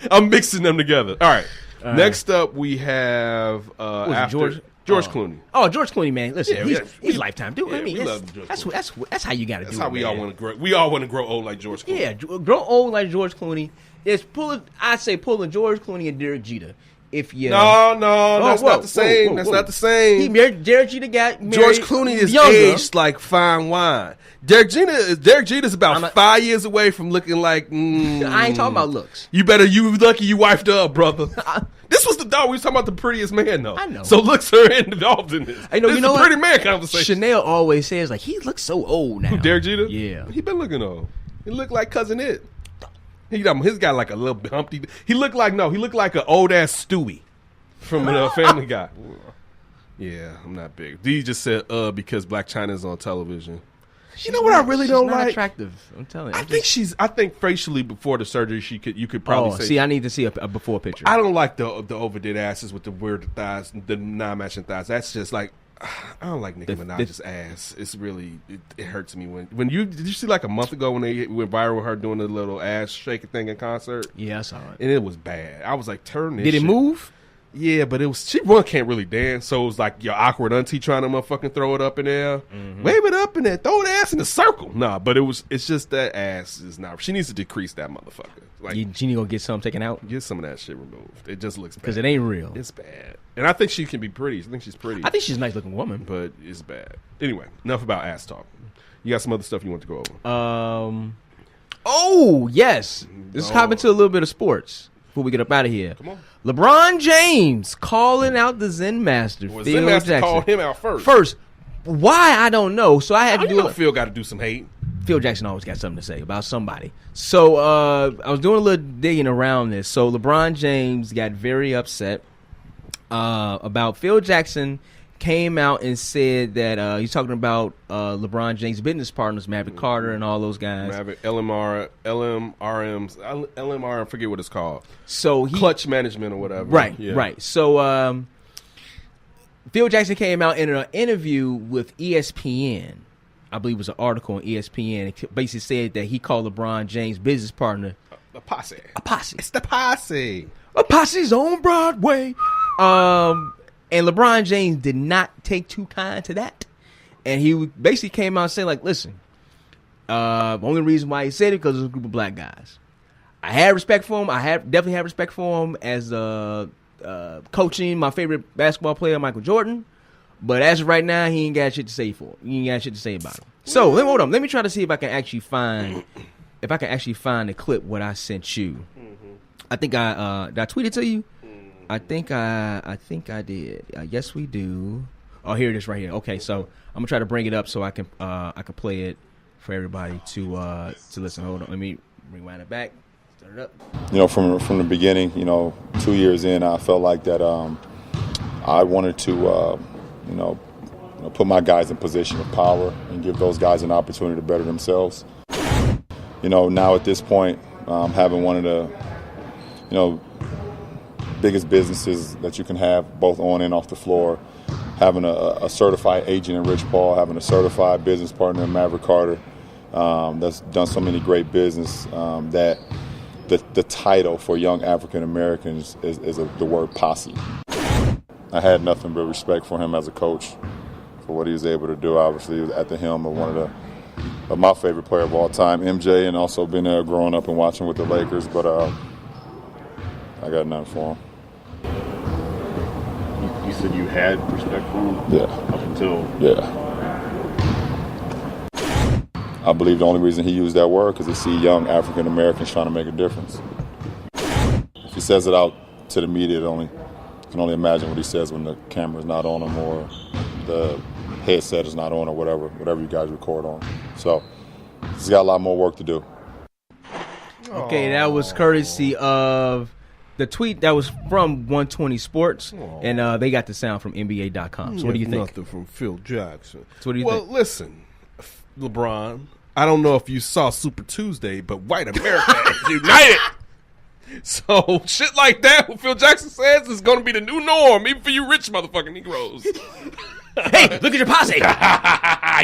I'm mixing them together. All right. Next up, we have George Clooney. Oh, George Clooney, man. Listen, Yeah, he's lifetime, dude. yeah, I mean, we love George that's how you got to do it. That's how we all man. want to grow. We all want to grow old like George Clooney. Yeah, grow old like George Clooney. It's pulling George Clooney and Derek Jeter. If you No, that's not the same. That's not the same. Derek Jeter got married George Clooney is younger. aged like fine wine. Derek Jeter's about 5 years away from looking like. I ain't talking about looks. You lucky you wifed up, brother. This was the dog. We was talking about the prettiest man, though. I know. So looks are involved in this. I know. This You know is a what? pretty man conversation. Chanel always says like he looks so old now. Derek Jeter? Yeah. He been looking old. He looked like Cousin It. He's got like a little Humpty. He looked like an old ass Stewie from Family Guy. Yeah, I'm not big. D just said because Black China is on television. You know what I really don't like? Attractive. I'm telling you. I think facially before the surgery you could probably say. See, I need to see a before picture. I don't like the overdid asses with the weird thighs, the non-matching thighs. That's just like I don't like Nicki Minaj's ass. It's really it hurts me when did you see like a month ago when they went viral with her doing the little ass shaking thing in concert? Yeah, I saw it. And it was bad. I was like, turn this. Did it shit. move? Yeah, but she can't really dance, so it was like your awkward auntie trying to motherfucking throw it up in there, wave it up in there, throw the ass in a circle. Nah, but it's just that ass is not. She needs to decrease that motherfucker. Like She need to go get something taken out get some of that shit removed. It just looks bad because it ain't real. It's bad, and I think she can be pretty. I think she's pretty. I think she's a nice looking woman, but it's bad. Anyway, enough about ass talk. You got some other stuff you want to go over? Oh yes, let's hop into a little bit of sports before we get up out of here. Come on. LeBron James calling out the Zen Master. Well, Phil Zen Master Jackson. called him out first. Why I don't know. So I had to do it. Phil got to do some hate. Phil Jackson always got something to say about somebody. So I was doing a little digging around this. So LeBron James got very upset about Phil Jackson came out and said that he's talking about LeBron James' business partners, Maverick Carter and all those guys. Maverick, LMRM, I forget what it's called. So Clutch Management or whatever. Right, yeah. right. So Phil Jackson came out in an interview with ESPN. I believe it was an article on ESPN. It basically said that he called LeBron James' business partner a posse. A posse. It's the posse. A posse's on Broadway. And LeBron James did not take too kind to that. And he basically came out and said, like, listen, the only reason why he said it because it was a group of black guys. I had respect for him. Definitely had respect for him as coaching my favorite basketball player, Michael Jordan. But as of right now, he ain't got shit to say for him. He ain't got shit to say about him. So hold on. Let me try to see if I can actually find the clip what I sent you. I think did I tweet it to you? I think I did. Yes, we do. Oh, here it is right here. Okay, so I'm gonna try to bring it up so I can play it for everybody to listen. Hold on, let me rewind it back. Start it up. You know, from the beginning, 2 years in, I felt like that I wanted to, put my guys in position of power and give those guys an opportunity to better themselves. Now at this point, having one of the, biggest businesses that you can have both on and off the floor, having a certified agent in Rich Paul, having a certified business partner in Maverick Carter that's done so many great business that the title for young African Americans is the word posse. I had nothing but respect for him as a coach for what he was able to do. Obviously, he was at the helm of one of my favorite player of all time, MJ, and also been there growing up and watching with the Lakers. But I got nothing for him. You said you had respect for him? Yeah. Up until... Yeah. I believe the only reason he used that word because he see young African Americans trying to make a difference. If he says it out to the media, can only imagine what he says when the camera's not on him or the headset is not on or whatever you guys record on. So he's got a lot more work to do. Okay, that was courtesy of the tweet that was from 120 Sports, and they got the sound from NBA.com. So what do you think? Nothing from Phil Jackson. So what do you think? Well, listen, LeBron, I don't know if you saw Super Tuesday, but white America is united. So shit like that, what Phil Jackson says, is going to be the new norm, even for you rich motherfucking Negroes. Hey, look at your posse.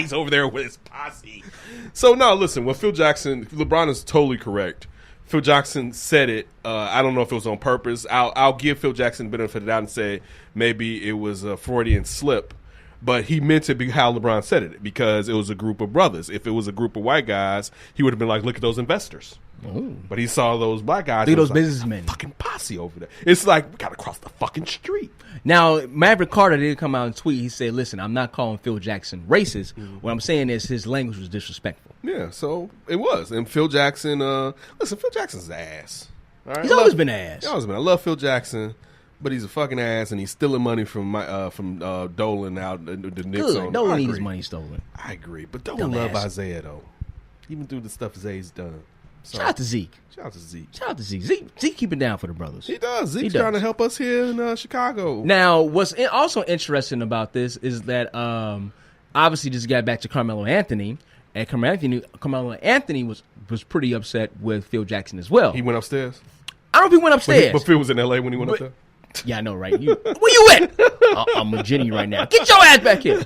He's over there with his posse. So, no, listen, LeBron is totally correct. Phil Jackson said it. I don't know if it was on purpose. I'll give Phil Jackson the benefit of the doubt and say maybe it was a Freudian slip. But he meant it be how LeBron said it, because it was a group of brothers. If it was a group of white guys, he would have been like, look at those investors. Ooh. But he saw those black guys. Look at those businessmen. Fucking posse over there. It's like, we got to cross the fucking street. Now, Maverick Carter did come out and tweet. He said, listen, I'm not calling Phil Jackson racist. What I'm saying is his language was disrespectful. Yeah, so it was. And Phil Jackson, listen, Phil Jackson's ass. All right? He's always been ass. I love Phil Jackson. But he's a fucking ass, and he's stealing money from Dolan out the Knicks. Good. Dolan needs his money stolen. I agree, but Dolan love Isaiah though, even through the stuff Zay's done. So, shout out to Zeke. Zeke keep it down for the brothers. He does. Zeke's trying to help us here in Chicago. Now, what's also interesting about this is that obviously just got back to Carmelo Anthony, and Carmelo Anthony was pretty upset with Phil Jackson as well. He went upstairs. I don't know if he went upstairs. But Phil was in L.A. when he went up there. Yeah, I know, right? Where you at? I'm with Jenny right now. Get your ass back here.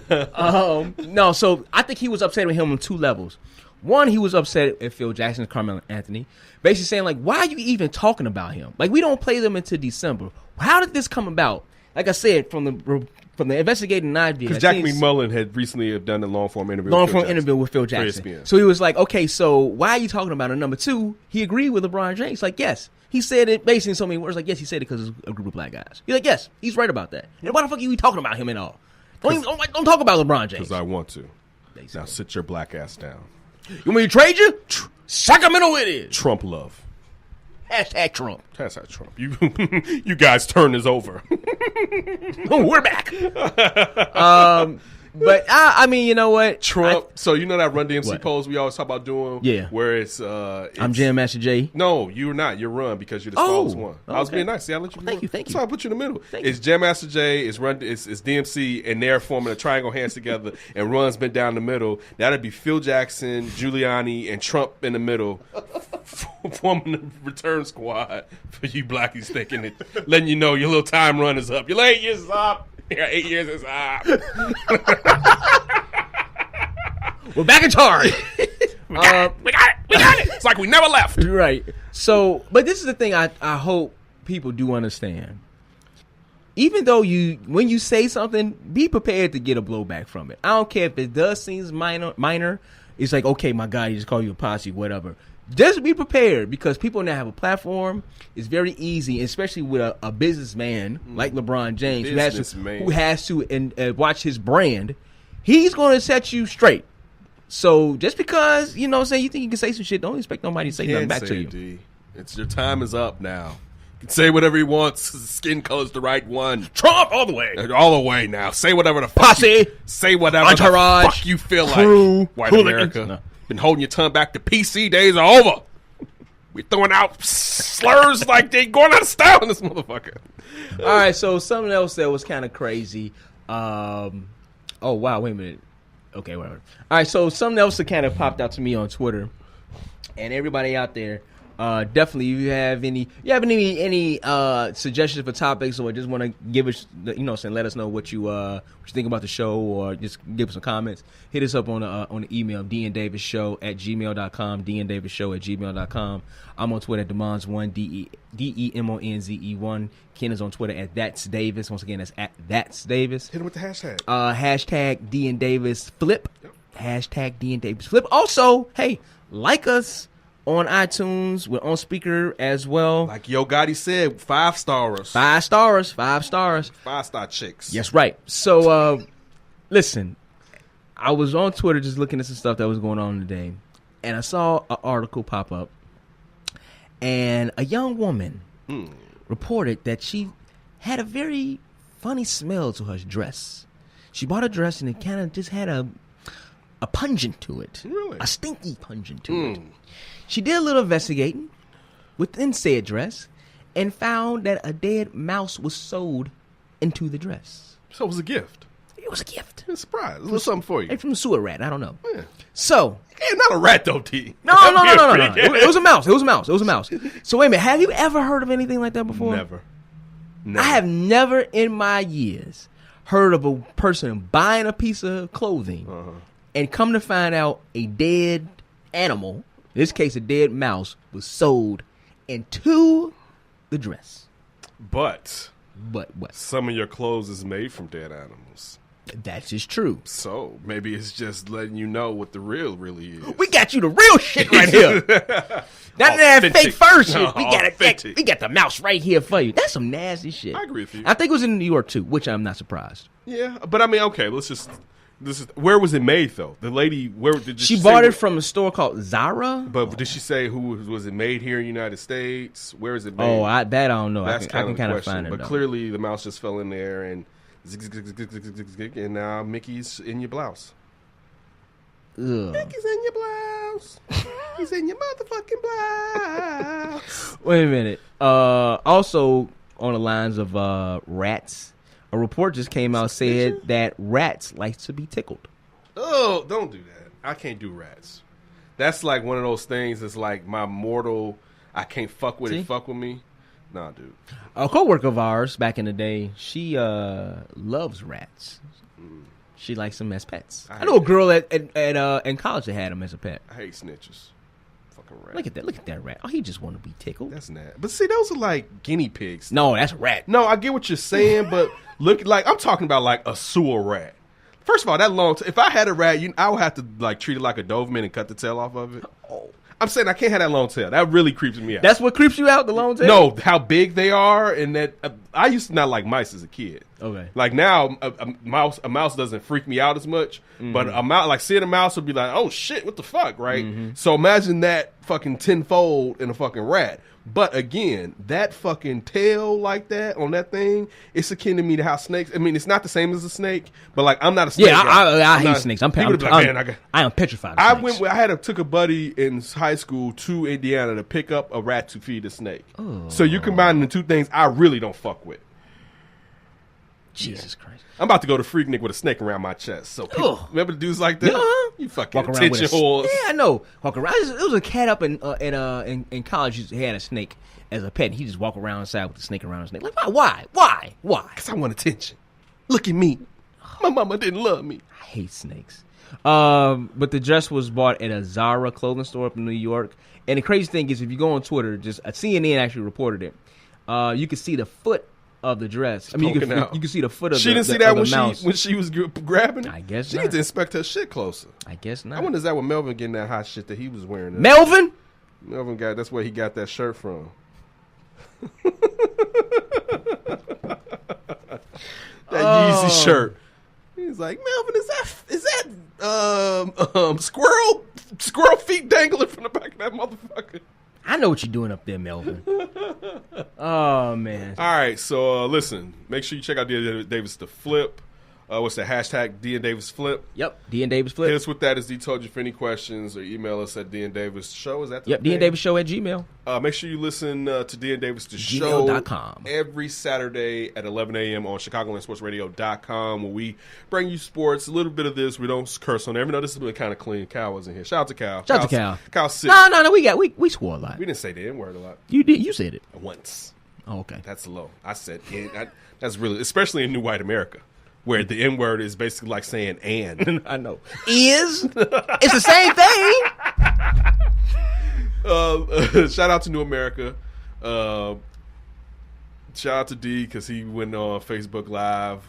No, so I think he was upset with him on two levels. One, he was upset at Phil Jackson and Carmelo Anthony, basically saying, like, why are you even talking about him? Like, we don't play them until December. How did this come about? Like I said, from the investigating idea. Because Jack McMullen had recently done a long-form interview with Phil Jackson. So he was like, okay, so why are you talking about it? Number two, he agreed with LeBron James. Like, yes. He said it basically in so many words. Like, yes, he said it because it's a group of black guys. He's like, yes, he's right about that. And why the fuck are you talking about him at all? Don't talk about LeBron James. Because I want to. Basically. Now sit your black ass down. You want me to trade you? Sacramento it is. Trump love. Hashtag Trump. Hashtag Trump. You guys turn this over. Oh, we're back. But I mean, you know what? Trump. So you know that Run DMC pose we always talk about doing? Yeah. Where it's I'm Jam Master J. No, you're not. You're Run because you're the smallest one. Okay. I was being nice. See, I let you. Thank you. So I put you in the middle. It's Jam Master J. It's Run. It's DMC, and they're forming a triangle hands together, and Run's been down the middle. That'd be Phil Jackson, Giuliani, and Trump in the middle, forming the return squad for you blackies thinking it, letting you know your little time run is up. Your 8 years is up. Yeah, 8 years is up. We're back in charge. We got it. It's like we never left. Right. So, but this is the thing I hope people do understand. Even though when you say something, be prepared to get a blowback from it. I don't care if it does seem minor. It's like, okay, my guy, he just called you a posse, whatever. Just be prepared, because people now have a platform. It's very easy, especially with a businessman like LeBron James who has to watch his brand. He's going to set you straight. So just because, you know what I'm saying, you think you can say some shit, don't expect nobody to say nothing back to you. D. It's your time is up now. You can say whatever he wants. His skin color's the right one. Trump all the way. All the way now. Say whatever the fuck. Posse. Say whatever Entourage, the fuck you feel crew, like. White America. No. Been holding your tongue back. The PC days are over. We're throwing out slurs like they going out of style in this motherfucker. All right, so something else that was kind of crazy. Oh, wow, wait a minute. Okay, whatever. All right, so something else that kind of popped out to me on Twitter, and everybody out there, definitely, if you have any suggestions for topics, or just want to give us, let us know what you think about the show, or just give us some comments, hit us up on the email, dndavisshow@gmail.com, dndavisshow@gmail.com. I'm on Twitter at Demons1, DEMONZE1. Ken is on Twitter at That's Davis. Once again, that's at That's Davis. Hit him with the hashtag. Hashtag DNDavisFlip. Hashtag DNDavisFlip. Also, hey, like us on iTunes. We're on speaker as well. Like Yo Gotti said, 5 stars. 5 stars. 5 stars. 5-star chicks. Yes, right. So, listen, I was on Twitter just looking at some stuff that was going on today, and I saw an article pop up, and a young woman reported that she had a very funny smell to her dress. She bought a dress and it kind of just had a pungent to it. Really? A stinky pungent to it. She did a little investigating within said dress and found that a dead mouse was sewed into the dress. So it was a gift. It was a gift. It's a surprise. A little something for you. Maybe from a sewer rat. I don't know. Yeah. So. Hey, not a rat though, T. No. It was a mouse. It was a mouse. So wait a minute. Have you ever heard of anything like that before? Never. I have never in my years heard of a person buying a piece of clothing and come to find out a dead animal, in this case a dead mouse, was sewed into the dress. But what? Some of your clothes is made from dead animals. That's just true. So maybe it's just letting you know what the real really is. We got you the real shit right here. Not that fake fur shit. No, We got the mouse right here for you. That's some nasty shit. I agree with you. I think it was in New York too, which I'm not surprised. Yeah, but I mean, okay, where was it made though? The lady, where did she bought it from a store called Zara? But did she say who was it made here in the United States? Where is it made? Oh, I don't know. That's I can kind of find it. But though. clearly the mouse just fell in there and and now Mickey's in your blouse. Ugh. Mickey's in your blouse. He's in your motherfucking blouse. Wait a minute. Also, on the lines of rats, a report just came out said that rats like to be tickled. Oh, don't do that. I can't do rats. That's like one of those things that's like my mortal, I can't fuck with it, fuck with me. Nah, dude. A coworker of ours back in the day, she loves rats. She likes them as pets. I know a girl in college that had them as a pet. I hate snitches. Fucking rat. Look at that rat. Oh, he just want to be tickled. That's nasty. But see, those are like guinea pigs. No, that's a rat. No, I get what you're saying, but look, like I'm talking about like a sewer rat. First of all, that long. If I had a rat, I would have to like treat it like a Doberman and cut the tail off of it. Oh. I'm saying I can't have that long tail. That really creeps me out. That's what creeps you out, the long tail? No, how big they are, and that I used to not like mice as a kid. Okay. Like now, a mouse doesn't freak me out as much, but a mouse, like seeing a mouse would be like, oh shit, what the fuck, right? So imagine that fucking tenfold in a fucking rat. But again, that fucking tail like that on that thing, it's akin to me to how snakes. I mean, it's not the same as a snake, but like I'm not a snake. Yeah, I hate snakes. I am petrified. Of took a buddy in high school to Indiana to pick up a rat to feed a snake. Oh. So you combine the two things, I really don't fuck with. Jesus Christ. I'm about to go to Freaknik with a snake around my chest. So people, remember the dudes like that? You fucking walk around attention whores. Yeah, I know. Walk around. There was a cat up in college who had a snake as a pet. And he just walk around inside with the snake around his snake. Like, why? Because I want attention. Look at me. My mama didn't love me. I hate snakes. But the dress was bought at a Zara clothing store up in New York. And the crazy thing is, if you go on Twitter, just CNN actually reported it. You can see the foot of the dress. I mean, you can see the foot of she the didn't see that mouse. when she was grabbing it? I guess she not. She needs to inspect her shit closer. I guess not. I wonder is that what Melvin getting that hot shit that he was wearing? Melvin got, that's where he got that shirt from. That Yeezy shirt. He's like, Melvin, is that squirrel feet dangling from the back of that motherfucker? I know what you're doing up there, Melvin. Oh, man. All right, so listen, make sure you check out DavisThe Flip. What's the hashtag? DNDavisFlip? Yep, DNDavisFlip. Hit us with that, as D told you, for any questions, or email us at DNDavisShow. Is that the Yep, DNDavisShow@gmail. Make sure you listen to DN Davis the Show every Saturday at 11 a.m. on ChicagolandSportsRadio.com, where we bring you sports, a little bit of this. We don't curse on there. Even though this has been kind of clean. Cal was in here. Shout out to Cal. Shout out to Cal. Cal's sick. No. We swore a lot. We didn't say the N-word a lot. You did. You said it. Once. Oh, okay. That's low. I said that's really, especially in New White America, where the N-word is basically like saying and. I know. Is? It's the same thing. Shout out to New America. Shout out to D, because he went on Facebook Live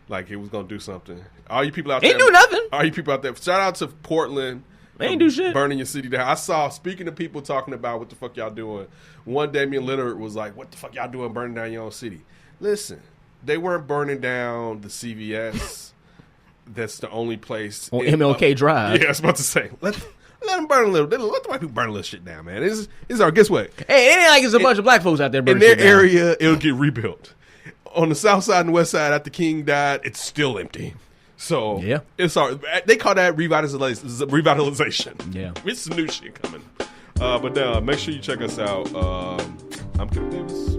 like he was going to do something. All you people out there. Ain't do nothing. All you people out there. Shout out to Portland. They ain't do shit. Burning your city down. I saw, speaking of people talking about what the fuck y'all doing, one Damian Lillard was like, what the fuck y'all doing burning down your own city? Listen. They weren't burning down the CVS. That's the only place. On MLK Drive. Yeah, I was about to say. Let them burn a little. Let the white people burn a little shit down, man. This is our, guess what? Hey, it ain't like it's a bunch of black folks out there burning in their shit down. area, it'll get rebuilt. On the south side and west side, after King died, it's still empty. So Yeah. it's our, they call that revitalization. Yeah. It's some new shit coming. But make sure you check us out. I'm Kim Davis.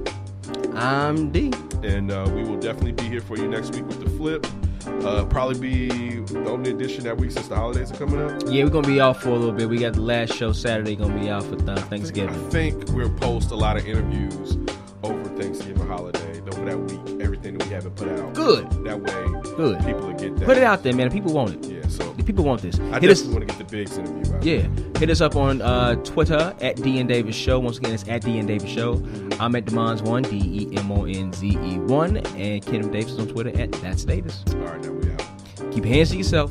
I'm D. And we will definitely be here for you next week with the flip. Probably be the only edition that week since the holidays are coming up. Yeah, we're going to be off for a little bit. We got the last show Saturday going to be out for Thanksgiving. I think we'll post a lot of interviews over Thanksgiving holiday, over that week, everything that we haven't put out. Good. That way, Good. people will get that. Put it out there, man. People want it. Yeah, so The people want this. I Hit us. definitely want to get the Biggs interview out. Yeah. Hit us up on Twitter at DN Davis Show. Once again, it's at DN Davis Show. I'm at Demonze1, DEMONZE1. And Ken Davis on Twitter at That's Davis. All right, now we out. Keep your hands to yourself.